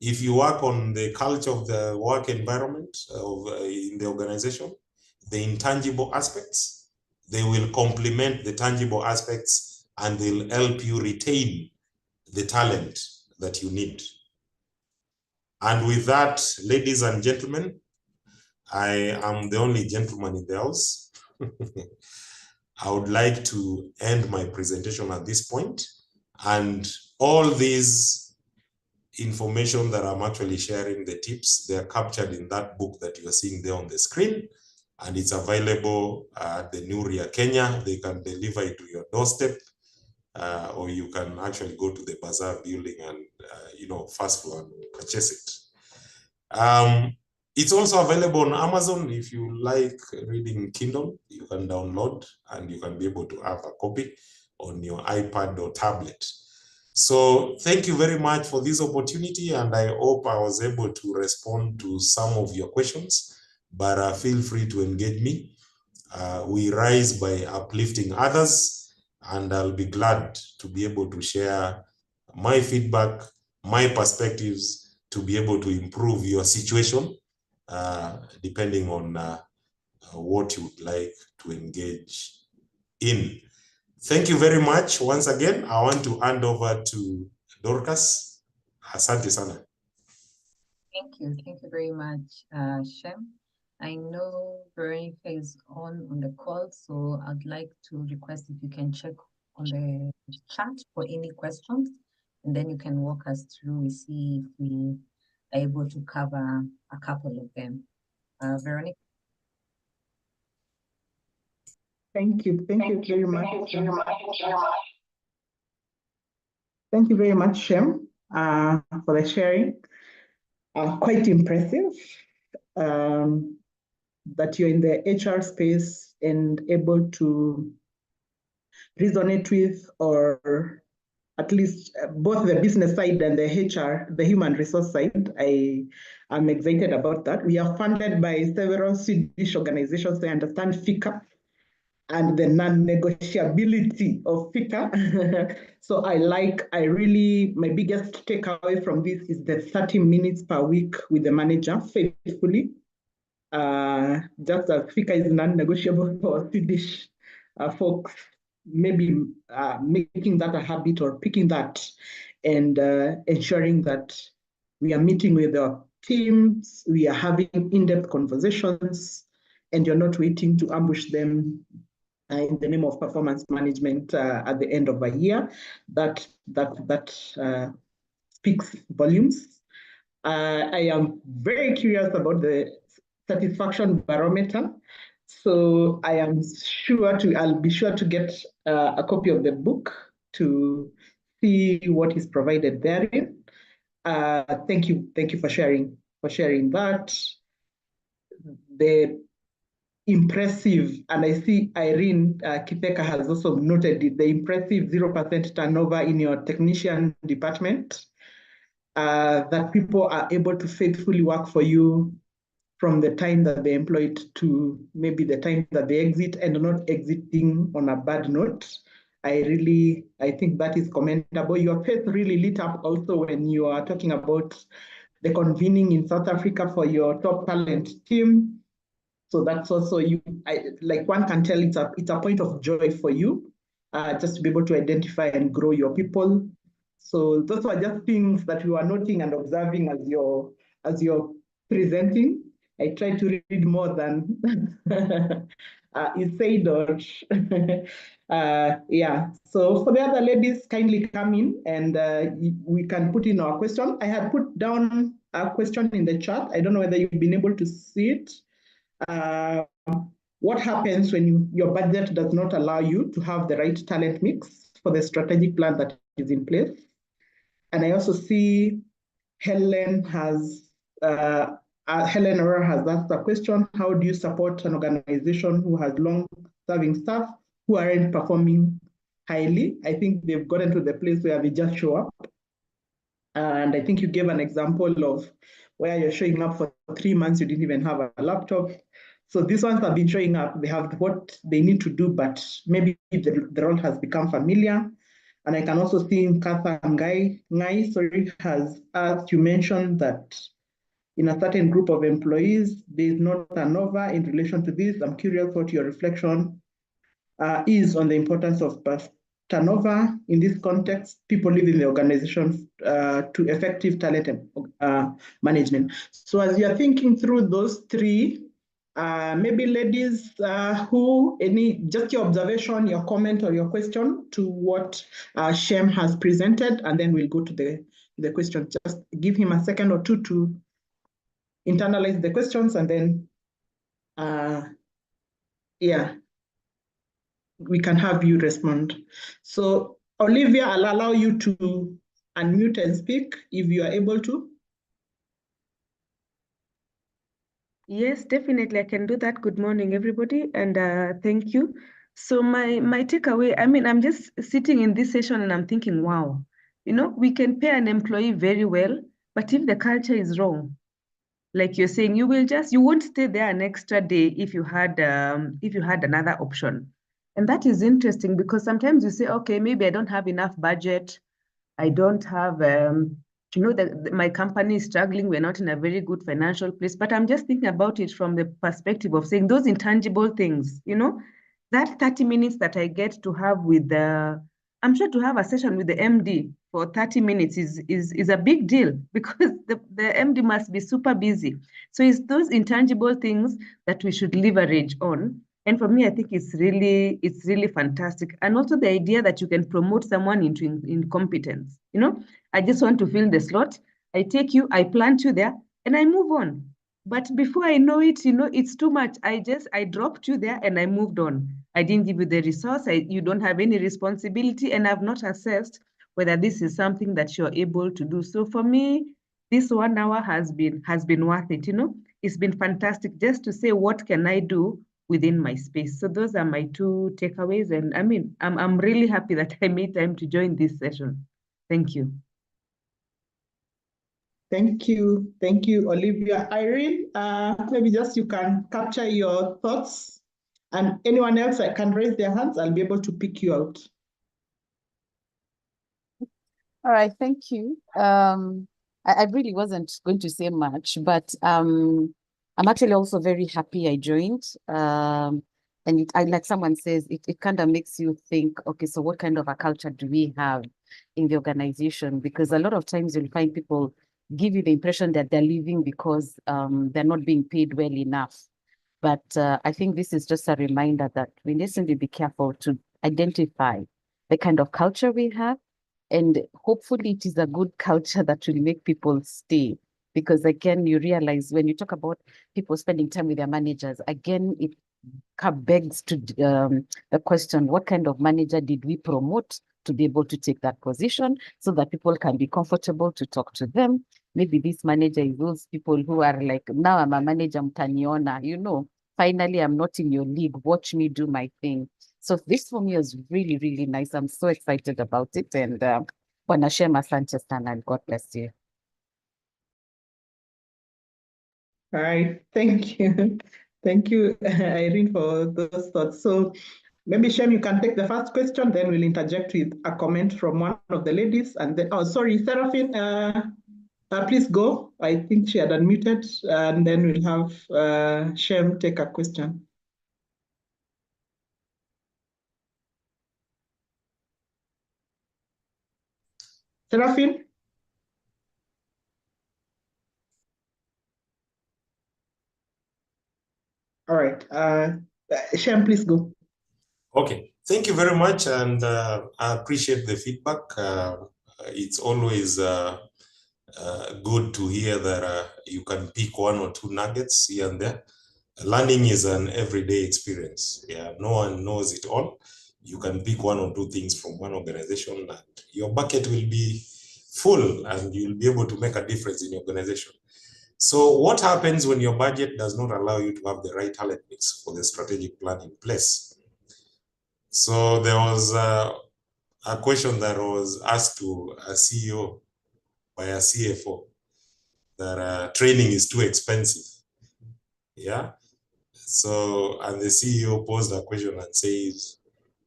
if you work on the culture of the work environment in the organization, the intangible aspects, they will complement the tangible aspects and they'll help you retain the talent that you need. And with that, ladies and gentlemen, I am the only gentleman in the house. I would like to end my presentation at this point. And all these information that I'm actually sharing, the tips, they're captured in that book that you are seeing there on the screen. And it's available at the New Ria Kenya. They can deliver it to your doorstep. Or you can actually go to the Bazaar building and, first floor and purchase it. It's also available on Amazon. If you like reading Kindle, you can download and you can be able to have a copy on your iPad or tablet. So thank you very much for this opportunity, and I hope I was able to respond to some of your questions, but feel free to engage me. We rise by uplifting others, and I'll be glad to be able to share my feedback, my perspectives, to be able to improve your situation, depending on what you would like to engage in. Thank you very much. Once again, I want to hand over to Dorcas. Asante sana. Thank you. Thank you very much, Shem. I know Veronica is on the call, so I'd like to request if you can check on the chat for any questions, and then you can walk us through. We see if we are able to cover a couple of them. Veronica? Thank you. Thank you very much. Thank you very much, Shem, for the sharing. Quite impressive that you're in the HR space and able to resonate with, or at least both the business side and the HR, the human resource side. I am excited about that. We are funded by several Swedish organizations. They understand FICA and the non-negotiability of FICA. So my biggest takeaway from this is the 30 minutes per week with the manager faithfully. Just as FICA is non-negotiable for Swedish folks, maybe making that a habit or picking that and ensuring that we are meeting with our teams, we are having in-depth conversations, and you're not waiting to ambush them in the name of performance management at the end of a year. That speaks volumes. I am very curious about the satisfaction barometer. So I'll be sure to get a copy of the book to see what is provided therein. Thank you for sharing that. The impressive, and I see Irene Kipeka has also noted it, the impressive 0% turnover in your technician department, that people are able to faithfully work for you from the time that they're employed to maybe the time that they exit, and not exiting on a bad note. I think that is commendable. Your face really lit up also when you are talking about the convening in South Africa for your top talent team. So that's also like one can tell it's a point of joy for you, just to be able to identify and grow your people. So those are just things that you are noting and observing as you're presenting. I try to read more than is said, or yeah. So for the other ladies, kindly come in and we can put in our question. I had put down a question in the chat. I don't know whether you've been able to see it. What happens when your budget does not allow you to have the right talent mix for the strategic plan that is in place? And I also see Helen Aurora has asked a question: how do you support an organization who has long-serving staff who aren't performing highly? I think they've gotten to the place where they just show up. And I think you gave an example of where you're showing up for 3 months, you didn't even have a laptop. So these ones have been showing up, they have what they need to do, but maybe the role has become familiar. And I can also see Katha Ngai has asked, you mentioned that in a certain group of employees, there is no turnover in relation to this. I'm curious what your reflection is on the importance of turnover in this context, people leaving the organization to effective talent management. So as you're thinking through those three, maybe ladies, just your observation, your comment, or your question to what Shem has presented, and then we'll go to the question. Just give him a second or two to internalize the questions, and then, yeah, we can have you respond. So Olivia, I'll allow you to unmute and speak if you are able to. Yes, definitely, I can do that. Good morning, everybody, and thank you. So my takeaway, I mean, I'm just sitting in this session and I'm thinking, wow, we can pay an employee very well, but if the culture is wrong, like you're saying, you won't stay there an extra day if you had another option. And that is interesting because sometimes you say, okay, maybe I don't have enough budget. I don't have, that my company is struggling. We're not in a very good financial place. But I'm just thinking about it from the perspective of saying those intangible things, that 30 minutes that I get to have with I'm sure to have a session with the MD for 30 minutes is a big deal because the MD must be super busy. So it's those intangible things that we should leverage on. And for me, I think it's really fantastic. And also the idea that you can promote someone into incompetence. I just want to fill the slot. I take you, I plant you there, and I move on. But before I know it, it's too much. I dropped you there and I moved on. I didn't give you the resource. You don't have any responsibility, and I've not assessed whether this is something that you're able to do. So for me, this 1 hour has been worth it. It's been fantastic just to say, what can I do within my space? So those are my 2 takeaways. And I mean, I'm really happy that I made time to join this session. Thank you. Thank you, Olivia. Irene, maybe just you can capture your thoughts, and anyone else that can raise their hands, I'll be able to pick you out. All right, thank you. I really wasn't going to say much, but I'm actually also very happy I joined. And like someone says, it kind of makes you think, okay, so what kind of a culture do we have in the organization? Because a lot of times you'll find people give you the impression that they're leaving because they're not being paid well enough. But I think this is just a reminder that we need to be careful to identify the kind of culture we have. And hopefully it is a good culture that will make people stay. Because again, you realize when you talk about people spending time with their managers, again, it begs to the question, what kind of manager did we promote to be able to take that position so that people can be comfortable to talk to them? Maybe this manager is those people who are like, now I'm a manager, mtaniona, you know, finally I'm not in your league, watch me do my thing. So this for me is really, really nice. I'm so excited about it. And Bwana Shem, asante sana, and God bless you. All right, thank you. Thank you, Irene, for those thoughts. So maybe Shem, you can take the first question, then we'll interject with a comment from one of the ladies. And then, oh, sorry, Seraphine, please go. I think she had unmuted, and then we'll have Shem take a question. Seraphine? All right, Shem, please go. Okay, thank you very much, and I appreciate the feedback. It's always good to hear that you can pick one or two nuggets here and there. Learning is an everyday experience. Yeah, no one knows it all. You can pick one or two things from one organization, and your bucket will be full, and you'll be able to make a difference in your organization. So what happens when your budget does not allow you to have the right talent mix for the strategic plan in place? So there was a question that was asked to a CEO by a CFO that training is too expensive. Yeah. So, and the CEO posed a question and says,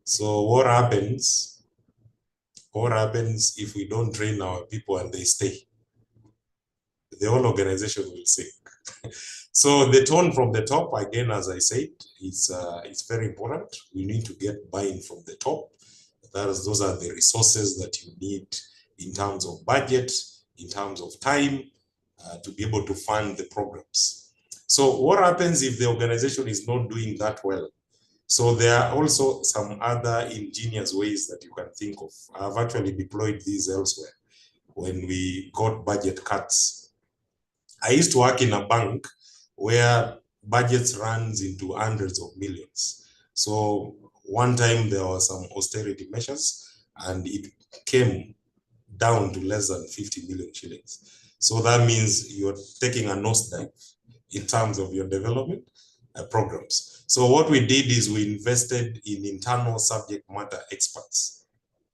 so what happens if we don't train our people and they stay? The whole organization will sink. So the tone from the top, again, as I said, it's very important. We need to get buy-in from the top. Those are the resources that you need in terms of budget, in terms of time, to be able to fund the programs. So what happens if the organization is not doing that well? So there are also some other ingenious ways that you can think of. I've actually deployed these elsewhere when we got budget cuts. I used to work in a bank where budgets runs into hundreds of millions. So one time there were some austerity measures and it came down to less than 50 million shillings. So that means you're taking a nosedive in terms of your development programs. So what we did is we invested in internal subject matter experts.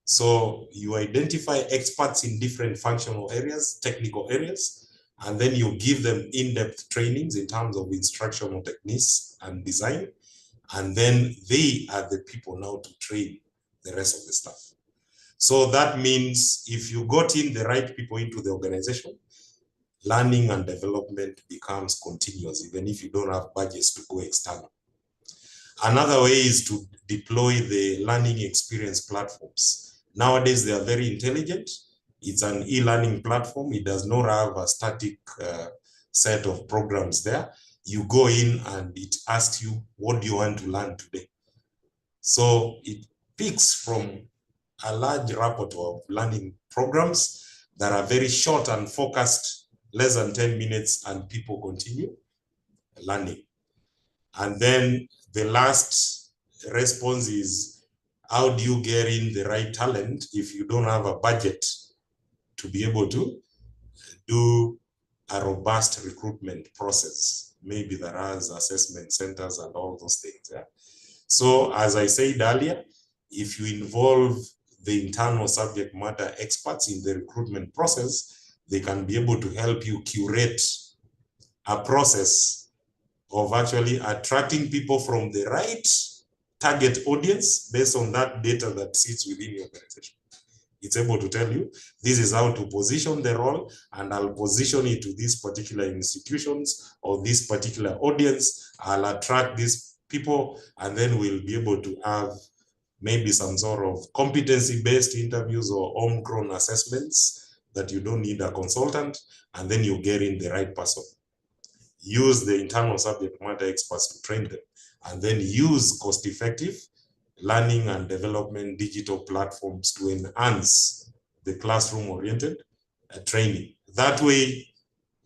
So you identify experts in different functional areas, technical areas, and then you give them in-depth trainings in terms of instructional techniques and design. And then they are the people now to train the rest of the staff. So that means if you got in the right people into the organization, learning and development becomes continuous, even if you don't have budgets to go external. Another way is to deploy the learning experience platforms. Nowadays, they are very intelligent. It's an e-learning platform. It does not have a static set of programs there. You go in and it asks you, what do you want to learn today? So it picks from a large repertoire of learning programs that are very short and focused, less than 10 minutes, and people continue learning. And then the last response is, how do you get in the right talent if you don't have a budget to be able to do a robust recruitment process, maybe that has assessment centers and all those things. Yeah? So as I said earlier, if you involve the internal subject matter experts in the recruitment process, they can be able to help you curate a process of actually attracting people from the right target audience based on that data that sits within your organization. It's able to tell you, this is how to position the role, and I'll position it to these particular institutions or this particular audience. I'll attract these people, and then we'll be able to have maybe some sort of competency-based interviews or homegrown assessments that you don't need a consultant, and then you get in the right person. use the internal subject matter experts to train them, and then use cost-effective learning and development digital platforms to enhance the classroom-oriented training. That way,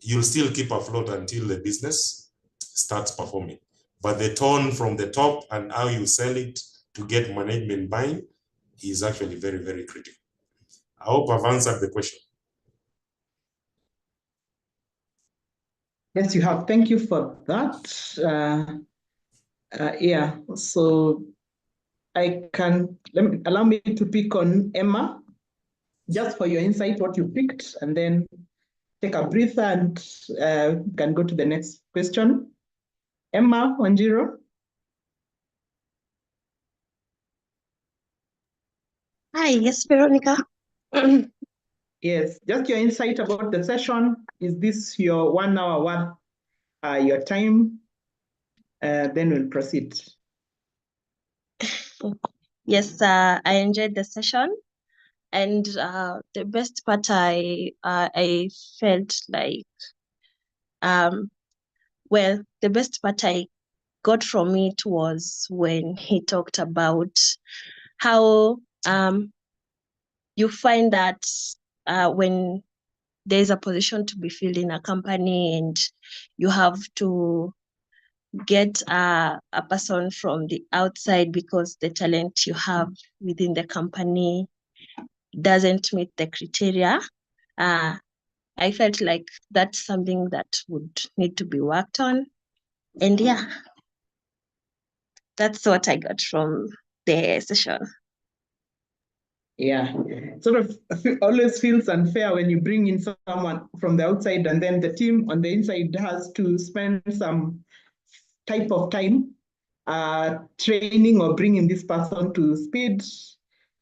you'll still keep afloat until the business starts performing. But the tone from the top and how you sell it to get management buying is actually very, very critical. I hope I've answered the question. Yes, you have. Thank you for that. Yeah, so I can, allow me to pick on Emma, just for your insight, what you picked, and then take a breather and can go to the next question. Emma Wanjiru. Hi, yes, Veronica. Yes, just your insight about the session. Is this your 1 hour worth, your time? Then we'll proceed. Yes, I enjoyed the session, and the best part I felt like well, the best part I got from it was when he talked about how you find that when there's a position to be filled in a company and you have to get a person from the outside because the talent you have within the company doesn't meet the criteria. I felt like that's something that would need to be worked on. And yeah, that's what I got from the session. Yeah, sort of always feels unfair when you bring in someone from the outside and then the team on the inside has to spend some type of time training or bringing this person to speed,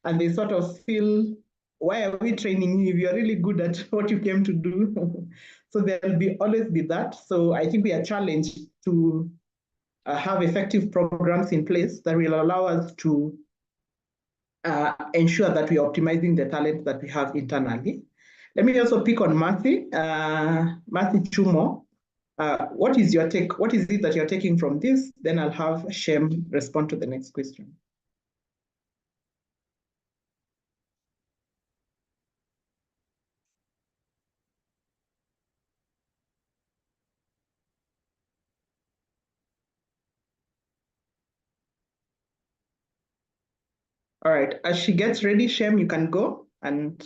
and they sort of feel, why are we training you if you're really good at what you came to do? So there'll always be that. So I think we are challenged to have effective programs in place that will allow us to ensure that we're optimizing the talent that we have internally. Let me also pick on Matthew Chumo. What is your take? What is it that you're taking from this? Then I'll have Shem respond to the next question. All right, as she gets ready, Shem, you can go, and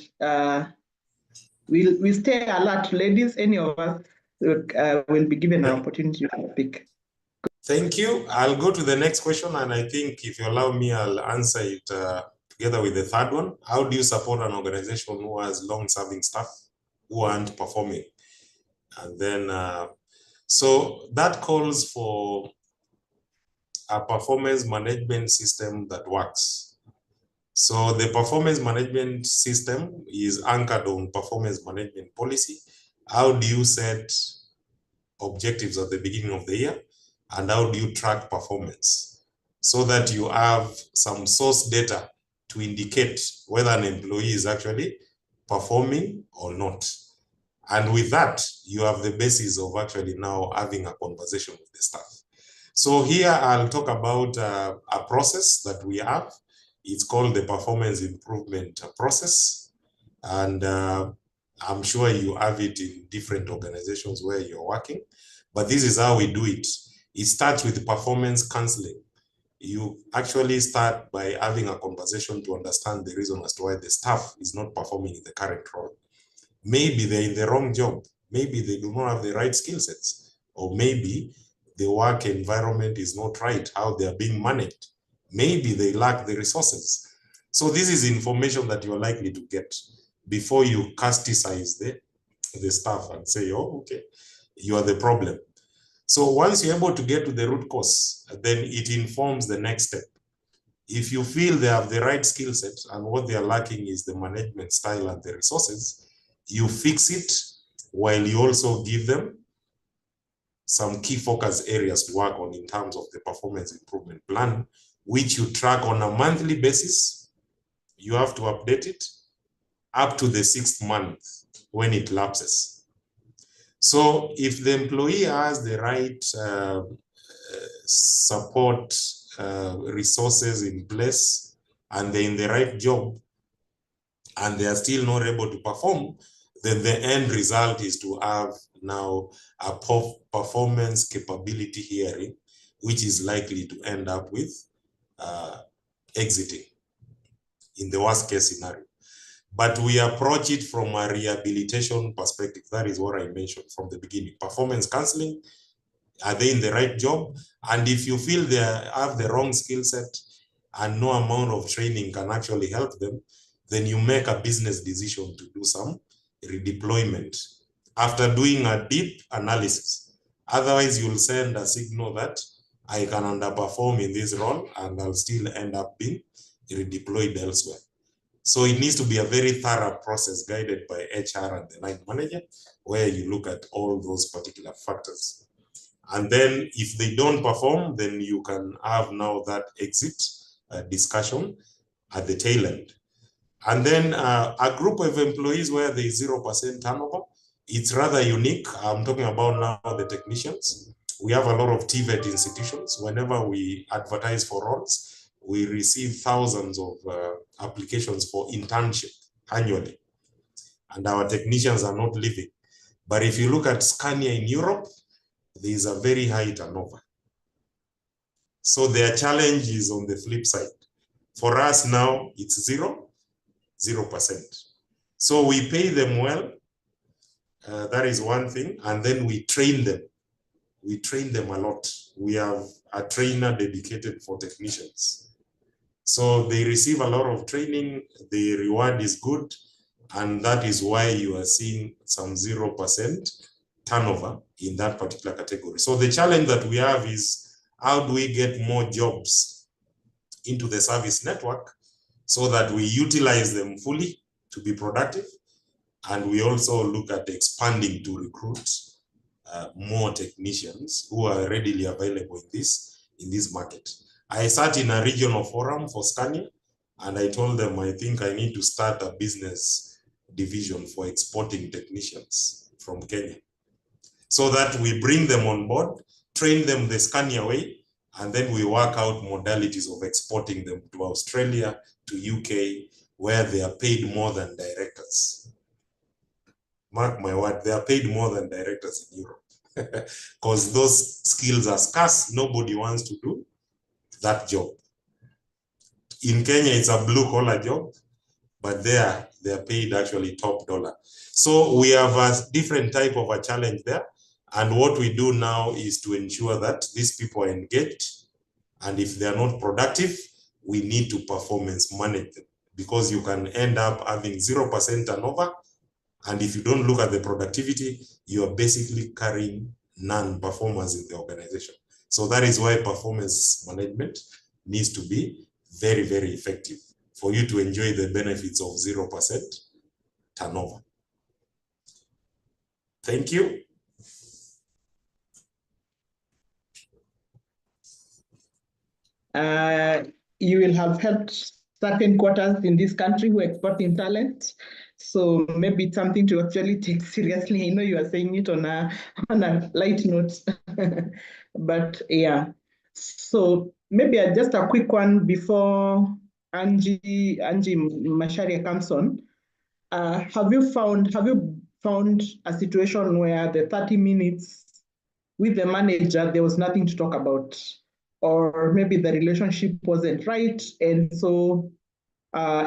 we'll stay alert, ladies. Any of us will be given an opportunity to speak. Thank you. I'll go to the next question, and I think if you allow me, I'll answer it together with the third one. How do you support an organization who has long-serving staff who aren't performing? And then, so that calls for a performance management system that works. So the performance management system is anchored on performance management policy. How do you set objectives at the beginning of the year? And how do you track performance so that you have some source data to indicate whether an employee is actually performing or not? And with that, you have the basis of actually now having a conversation with the staff. So here I'll talk about a process that we have. It's called the performance improvement process. And I'm sure you have it in different organizations where you're working, but this is how we do it. It starts with performance counseling. You actually start by having a conversation to understand the reason as to why the staff is not performing in the current role. Maybe they're in the wrong job. Maybe they do not have the right skill sets. Or maybe the work environment is not right, how they are being managed. Maybe they lack the resources. So this is information that you're likely to get before you casticize the staff and say, oh, okay, you are the problem. So once you're able to get to the root cause, then it informs the next step. If you feel they have the right skill set and what they are lacking is the management style and the resources, you fix it while you also give them some key focus areas to work on in terms of the performance improvement plan, which you track on a monthly basis. You have to update it up to the 6th month when it lapses. So if the employee has the right support resources in place and they're in the right job and they are still not able to perform, then the end result is to have now a performance capability hearing, which is likely to end up with exiting in the worst case scenario. But we approach it from a rehabilitation perspective. That is what I mentioned from the beginning. Performance counseling, are they in the right job? And if you feel they have the wrong skill set and no amount of training can actually help them, then you make a business decision to do some redeployment after doing a deep analysis. Otherwise, you'll send a signal that I can underperform in this role and I'll still end up being redeployed elsewhere. So it needs to be a very thorough process guided by HR and the line manager, where you look at all those particular factors. And then if they don't perform, then you can have now that exit discussion at the tail end. And then a group of employees where there is 0% turnover, it's rather unique. I'm talking about now the technicians. We have a lot of TVET institutions. Whenever we advertise for roles, we receive thousands of applications for internship annually. And our technicians are not leaving. But if you look at Scania in Europe, there is a very high turnover. So their challenge is on the flip side. For us now, it's 0%. So we pay them well. That is one thing. And then we train them. We train them a lot. We have a trainer dedicated for technicians. So they receive a lot of training. The reward is good. And that is why you are seeing some 0% turnover in that particular category. So the challenge that we have is, how do we get more jobs into the service network so that we utilize them fully to be productive? And we also look at expanding to recruit more technicians who are readily available in this market. I sat in a regional forum for Scania, and I told them, I think I need to start a business division for exporting technicians from Kenya, so that we bring them on board, train them the Scania way, and then we work out modalities of exporting them to Australia, to UK, where they are paid more than directors. Mark my word, they are paid more than directors in Europe. Because those skills are scarce. Nobody wants to do that job. In Kenya, it's a blue collar job, but they are paid actually top dollar. So we have a different type of a challenge there. And what we do now is to ensure that these people are engaged. And if they are not productive, we need to performance manage them, because you can end up having 0% turnover. And if you don't look at the productivity, you are basically carrying non-performers in the organization. So that is why performance management needs to be very, very effective for you to enjoy the benefits of 0% turnover. Thank you. You will have helped certain quarters in this country who are exporting talent. So maybe it's something to actually take seriously. I know you are saying it on a light note, but yeah. So maybe just a quick one before Angie Macharia comes on. Have you found a situation where the 30 minutes with the manager, there was nothing to talk about, or maybe the relationship wasn't right, and so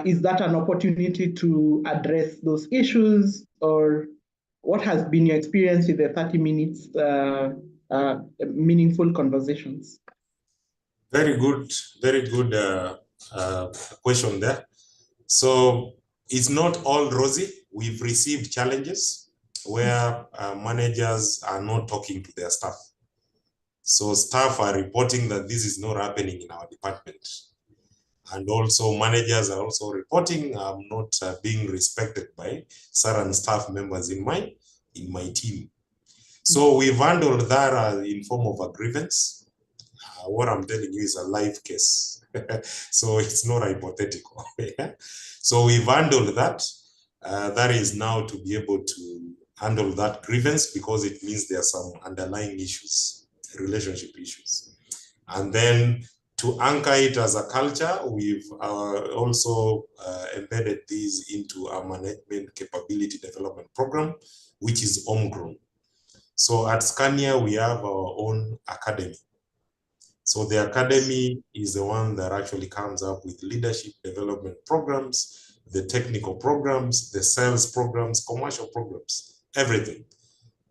is that an opportunity to address those issues, or what has been your experience with the 30 minutes meaningful conversations? Very good question there. So it's not all rosy. We've received challenges where managers are not talking to their staff. So staff are reporting that this is not happening in our department. And also managers are also reporting not being respected by certain staff members in my team. So we've handled that in form of a grievance. What I'm telling you is a live case. So it's not hypothetical. So we've handled that. That is now to be able to handle that grievance, because it means there are some underlying issues, relationship issues. And then to anchor it as a culture, we've also embedded these into our management capability development program, which is homegrown. So at Scania, we have our own academy. So the academy is the one that actually comes up with leadership development programs, the technical programs, the sales programs, commercial programs, everything.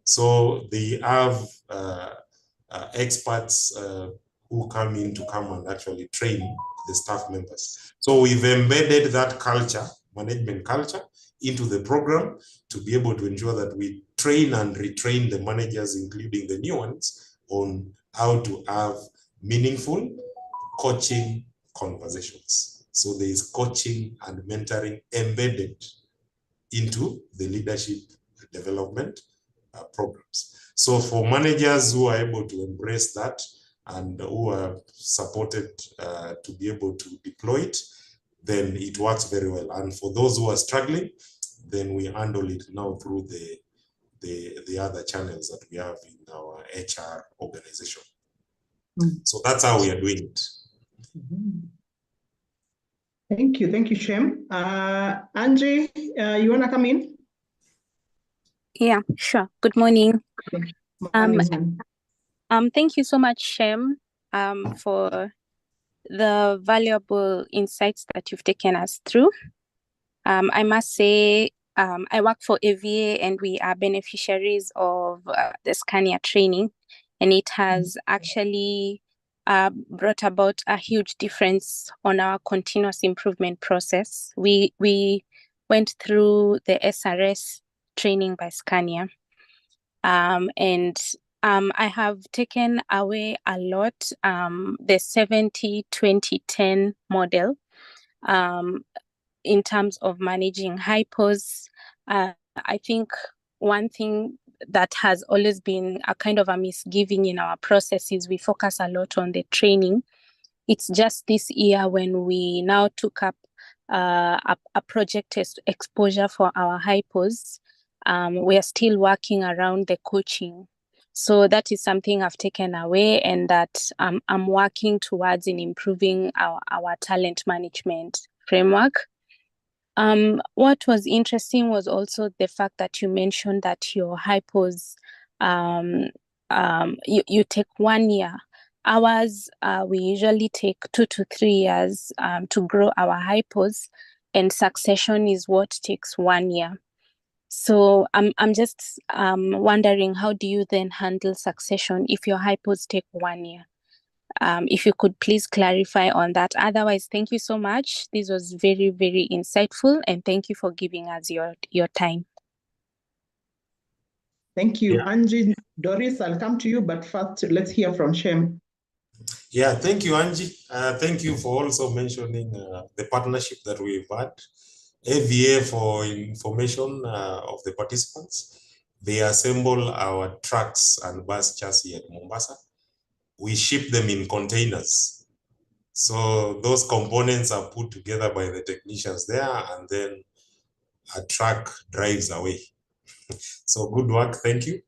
So they have experts who come in to come and actually train the staff members. So we've embedded that culture, management culture, into the program to be able to ensure that we train and retrain the managers, including the new ones, on how to have meaningful coaching conversations. So there is coaching and mentoring embedded into the leadership development programs. So for managers who are able to embrace that and who are supported to be able to deploy it, then it works very well. And for those who are struggling, then we handle it now through the other channels that we have in our HR organization. So that's how we are doing it. Thank you, Shem. Angie, you want to come in? Yeah, sure. Good morning. Morning. Thank you so much, Shem, for the valuable insights that you've taken us through. I must say, I work for AVA and we are beneficiaries of the Scania training, and it has actually brought about a huge difference on our continuous improvement process. We went through the SRS training by Scania, and I have taken away a lot, the 70-20-10 model, in terms of managing hypos. I think one thing that has always been a kind of a misgiving in our process is we focus a lot on the training. It's just this year when we now took up a project exposure for our hypos, we are still working around the coaching. So that is something I've taken away, and that I'm working towards in improving our talent management framework. What was interesting was also the fact that you mentioned that your hypos, you take 1 year. Ours, we usually take 2 to 3 years to grow our hypos, and succession is what takes 1 year. So I'm just wondering, how do you then handle succession if your hypos take 1 year? If you could please clarify on that. Otherwise, thank you so much. This was very, very insightful, and thank you for giving us your time. Thank you, Yeah. Angie. Doris, I'll come to you, but first let's hear from Shem. Yeah, thank you, Angie. Thank you for also mentioning the partnership that we've had. AVA, for information of the participants, they assemble our trucks and bus chassis at Mombasa. We ship them in containers. So those components are put together by the technicians there, and then a truck drives away. So good work, thank you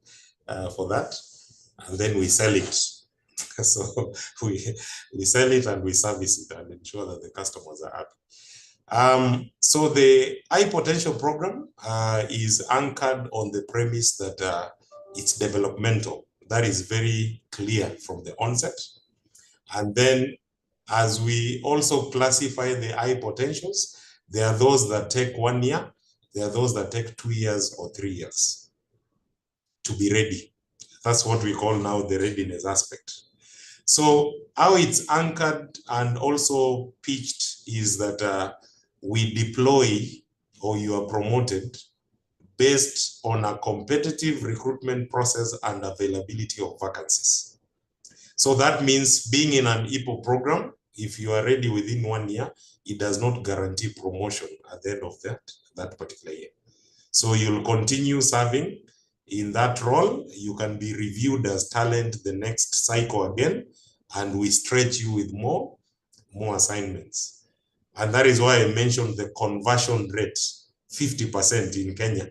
for that. And then we sell it. So we sell it and we service it and ensure that the customers are happy. So the high potential program is anchored on the premise that it's developmental. That is very clear from the onset. And then as we also classify the high potentials, there are those that take 1 year, there are those that take 2 years or 3 years to be ready. That's what we call now the readiness aspect. So how it's anchored and also pitched is that we deploy, or you are promoted, based on a competitive recruitment process and availability of vacancies. So that means being in an EPO program, if you are ready within 1 year, it does not guarantee promotion at the end of that particular year. So you'll continue serving in that role. You can be reviewed as talent the next cycle again, and we stretch you with more assignments. And that is why I mentioned the conversion rate, 50% in Kenya.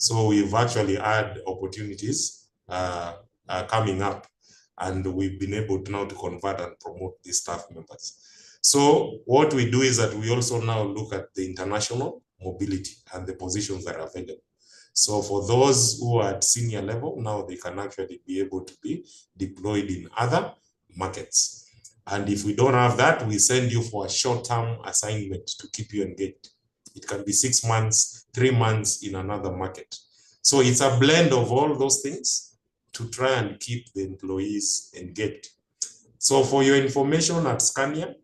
So we've actually had opportunities coming up, and we've been able to now to convert and promote these staff members. So what we do is that we also now look at the international mobility and the positions that are available. So for those who are at senior level, now they can actually be able to be deployed in other markets. And if we don't have that, we send you for a short-term assignment to keep you engaged. It can be 6 months, 3 months in another market. So it's a blend of all those things to try and keep the employees engaged. So for your information at Scania,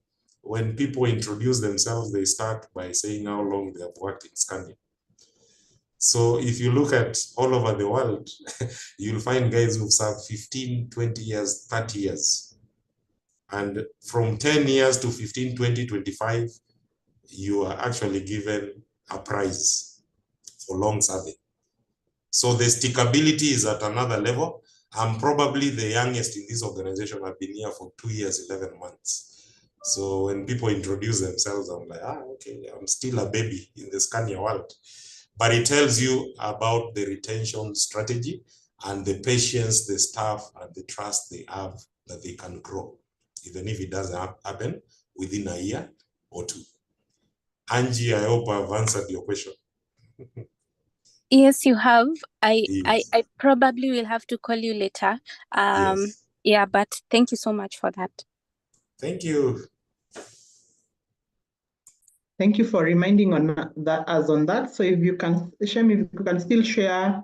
when people introduce themselves, they start by saying how long they have worked in Scania. So if you look at all over the world, you'll find guys who've served 15, 20 years, 30 years. And from 10 years to 15, 20, 25, you are actually given a prize for long serving. So the stickability is at another level. I'm probably the youngest in this organization. I've been here for 2 years, 11 months. So when people introduce themselves, I'm like, okay, I'm still a baby in the Scania world. But it tells you about the retention strategy and the patience, the staff, and the trust they have that they can grow, even if it doesn't happen within a year or two. Angie, I hope I've answered your question. Yes, you have. Yes. I probably will have to call you later. Yes. Yeah, but thank you so much for that. Thank you. Thank you for reminding on that. So if you can, Shem, if you can still share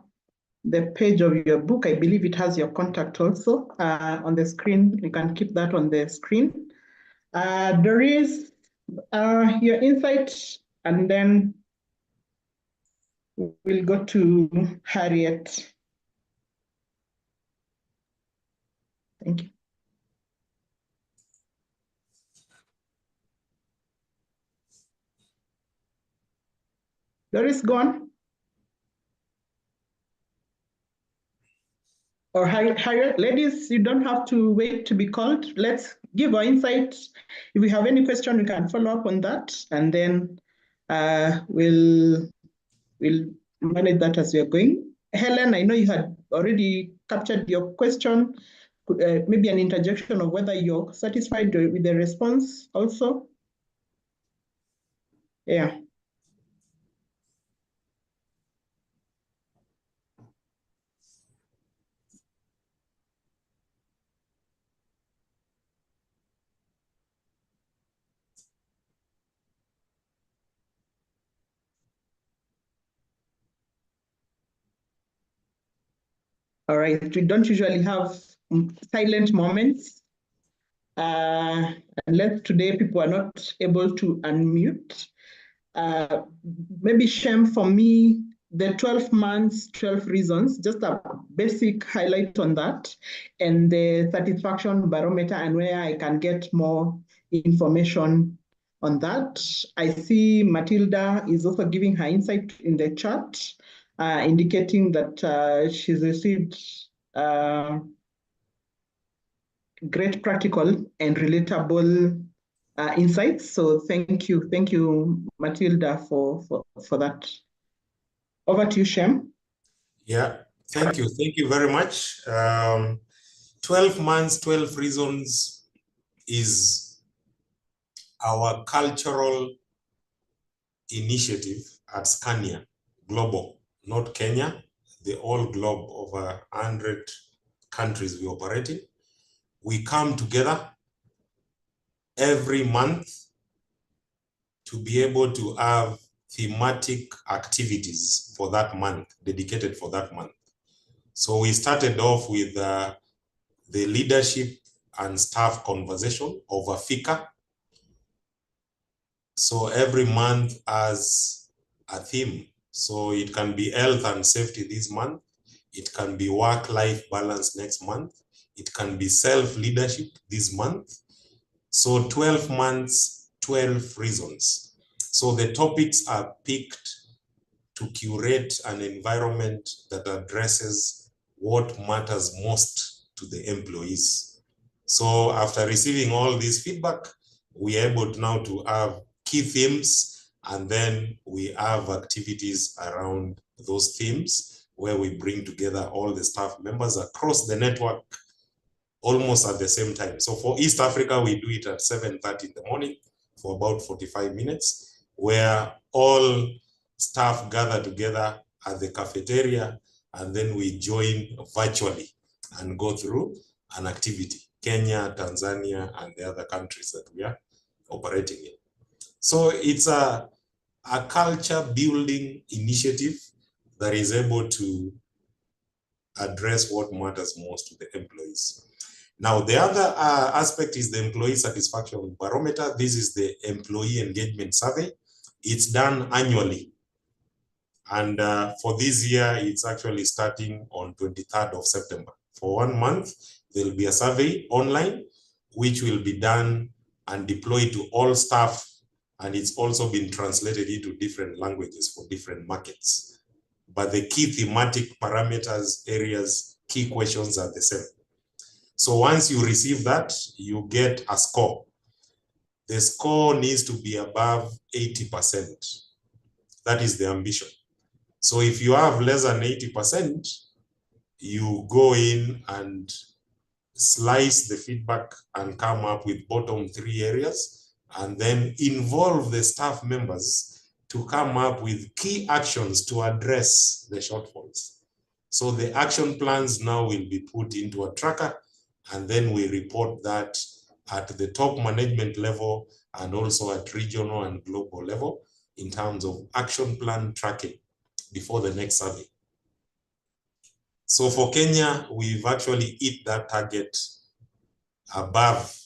the page of your book, I believe it has your contact also on the screen. You can keep that on the screen. There is your insight, and then we'll go to Harriet. Thank you. Doris, gone? Or Harriet, ladies, you don't have to wait to be called. Let's give our insight. If we have any question, we can follow up on that, and then we'll manage that as we are going. Helen, I know you had already captured your question. Maybe an interjection of whether you're satisfied with the response also. Yeah. All right, we don't usually have silent moments. Unless today people are not able to unmute. Maybe Shem, for me, the 12 months, 12 reasons, just a basic highlight on that, and the satisfaction barometer and where I can get more information on that. I see Matilda is also giving her insight in the chat, indicating that she's received great practical and relatable insights. So thank you, Matilda, for that. Over to you, Shem. Yeah, thank you very much. 12 months, 12 reasons is our cultural initiative at Scania Global, not Kenya, the whole globe, over 100 countries we operate in. We come together every month to be able to have thematic activities for that month, dedicated for that month. So we started off with the leadership and staff conversation over FICA. So every month has a theme. So it can be health and safety this month. It can be work-life balance next month. It can be self-leadership this month. So 12 months, 12 reasons. So the topics are picked to curate an environment that addresses what matters most to the employees. So after receiving all this feedback, we are able now to have key themes, and then we have activities around those themes where we bring together all the staff members across the network almost at the same time. So for East Africa, we do it at 7:30 in the morning for about 45 minutes, where all staff gather together at the cafeteria, and then we join virtually and go through an activity, Kenya, Tanzania, and the other countries that we are operating in. So it's a culture building initiative that is able to address what matters most to the employees. Now, the other aspect is the employee satisfaction barometer. This is the employee engagement survey. It's done annually. And for this year, it's actually starting on 23rd of September. For 1 month, there'll be a survey online, which will be done and deployed to all staff. And it's also been translated into different languages for different markets. But the key thematic parameters, areas, key questions are the same. So once you receive that, you get a score. The score needs to be above 80%. That is the ambition. So if you have less than 80%, you go in and slice the feedback and come up with bottom 3 areas, and then involve the staff members to come up with key actions to address the shortfalls. So the action plans now will be put into a tracker, and then we report that at the top management level and also at regional and global level in terms of action plan tracking before the next survey. So for Kenya, we've actually hit that target above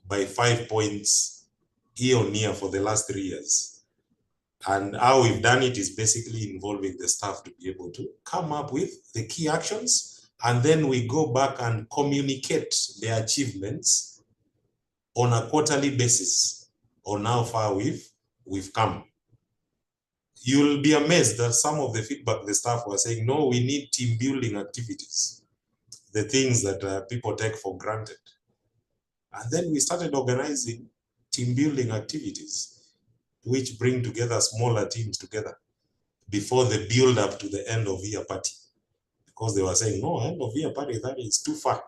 by 5 points year on year for the last 3 years. And how we've done it is basically involving the staff to be able to come up with the key actions, and then we go back and communicate the achievements on a quarterly basis on how far we've come. You'll be amazed that some of the feedback the staff were saying, no, we need team building activities, the things that people take for granted. And then we started organizing team building activities, which bring together smaller teams together before the build up to the end of year party. Because they were saying, no, end of year party, that is too far.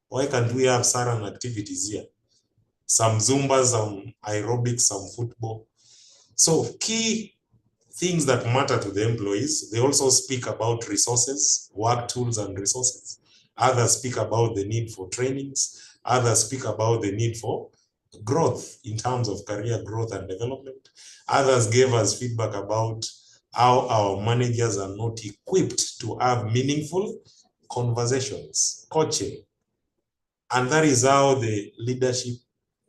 Why can't we have Saran activities here? Some Zumba, some aerobics, some football. So key things that matter to the employees. They also speak about resources, work tools and resources. Others speak about the need for trainings. Others speak about the need for growth in terms of career growth and development. Others gave us feedback about how our managers are not equipped to have meaningful conversations, coaching. And that is how the leadership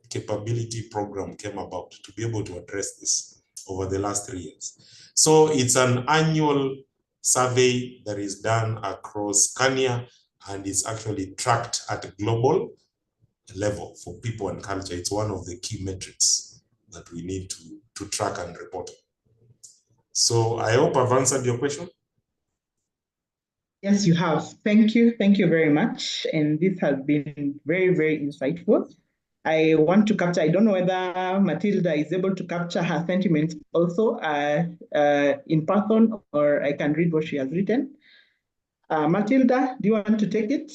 capability program came about, to be able to address this over the last 3 years. So it's an annual survey that is done across Kenya, and it's actually tracked at a global level for people and culture. It's one of the key metrics that we need to track and report. So I hope I've answered your question. Yes, you have. Thank you. Thank you very much. And this has been very, very insightful. I want to capture, I don't know whether Matilda is able to capture her sentiments also in person, or I can read what she has written. Matilda, do you want to take it?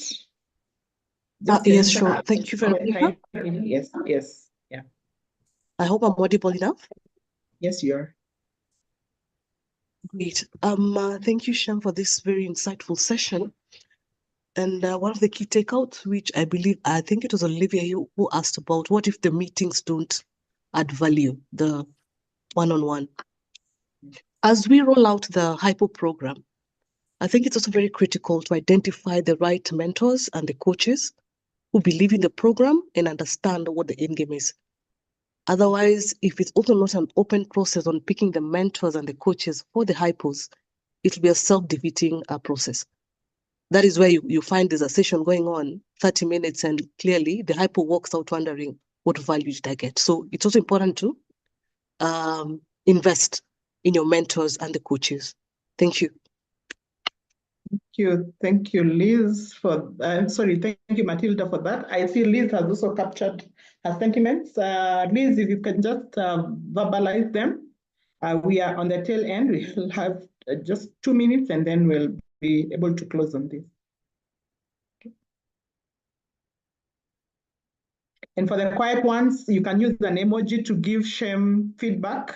Yes, sure. Thank you very much. Yes, yes, yeah. I hope I'm audible enough. Yes, you are. Great. Thank you, Shem, for this very insightful session. And one of the key takeouts, which I think it was Olivia who asked about, what if the meetings don't add value, the one-on-one? As we roll out the Hypo program, I think it's also very critical to identify the right mentors and the coaches who believe in the program and understand what the end game is. Otherwise, if it's also not an open process on picking the mentors and the coaches for the Hypos, it will be a self-defeating process. That is where you find there's a session going on, 30 minutes, and clearly the Hypo walks out wondering, what value did I get? So it's also important to invest in your mentors and the coaches. Thank you. Thank you, Liz, for, thank you, Matilda, for that. I see Liz has also captured her sentiments. Liz, if you can just verbalize them. We are on the tail end. We'll have just 2 minutes, and then we'll be able to close on this. Okay. And for the quiet ones, you can use an emoji to give Shem feedback.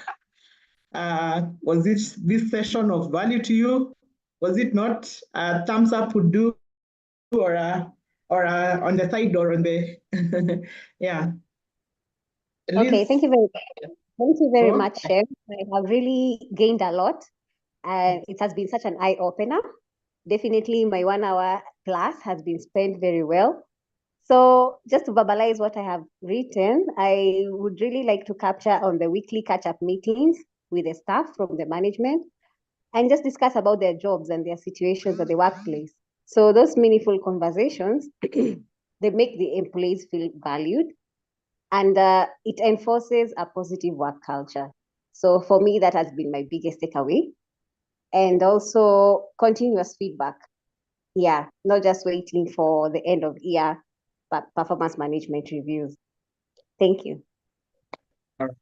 Was this session of value to you? Was it not? A thumbs up would do, or on the side, or on the yeah. Okay, Liz? thank you very Go. much, Shem. I have really gained a lot, and it has been such an eye-opener. Definitely my 1 hour plus has been spent very well. So just to verbalize what I have written, I would really like to capture on the weekly catch-up meetings with the staff from the management and just discuss about their jobs and their situations at the workplace. So those meaningful conversations, they make the employees feel valued, and it enforces a positive work culture. So for me, that has been my biggest takeaway. And also continuous feedback. Yeah, not just waiting for the end of year, but performance management reviews. Thank you. All right.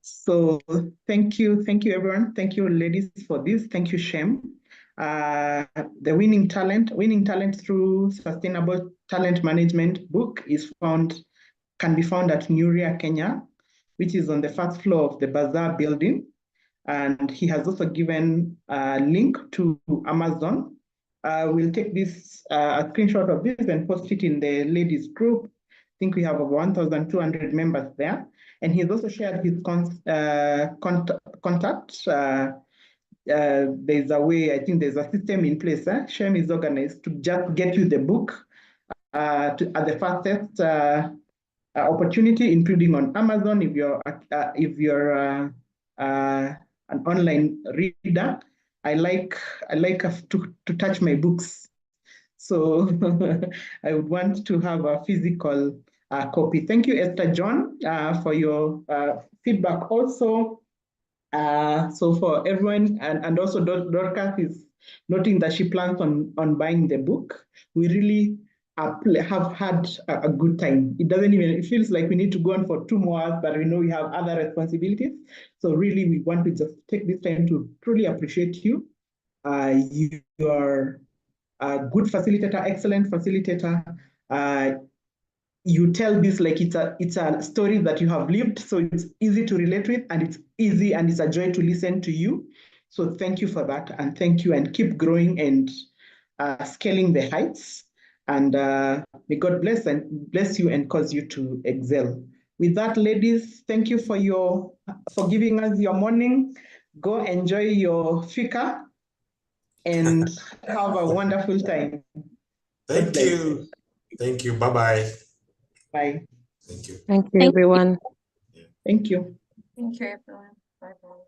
So thank you everyone. Thank you ladies for this. Thank you, Shem. The winning talent through sustainable talent management book can be found at Nuria Kenya, which is on the first floor of the Bazaar building. And he has also given a link to Amazon. We'll take this a screenshot of this and post it in the ladies group. I think we have over 1,200 members there. And he's also shared his contact. There's a way, I think there's a system in place. Shem is organized to just get you the book at the fastest opportunity, including on Amazon if you're an online reader. I like us to touch my books, so I would want to have a physical copy. Thank you, Esther John, for your feedback also. So for everyone, and also Dorcas is noting that she plans on buying the book. We really have had a good time. It feels like we need to go on for 2 more hours, but we know we have other responsibilities. So really, we want to just take this time to truly appreciate you. You are a good facilitator, excellent facilitator. You tell this like it's a story that you have lived, so it's easy to relate with, and it's easy and it's a joy to listen to you. So thank you for that, and thank you, and keep growing and scaling the heights. And may God bless you and cause you to excel. With that, ladies, thank you for giving us your morning. Go enjoy your fika and have a wonderful time. Thank you. Thank you. Bye-bye. Bye. Thank you. Thank you, everyone. Thank you. Thank you, everyone. Bye-bye.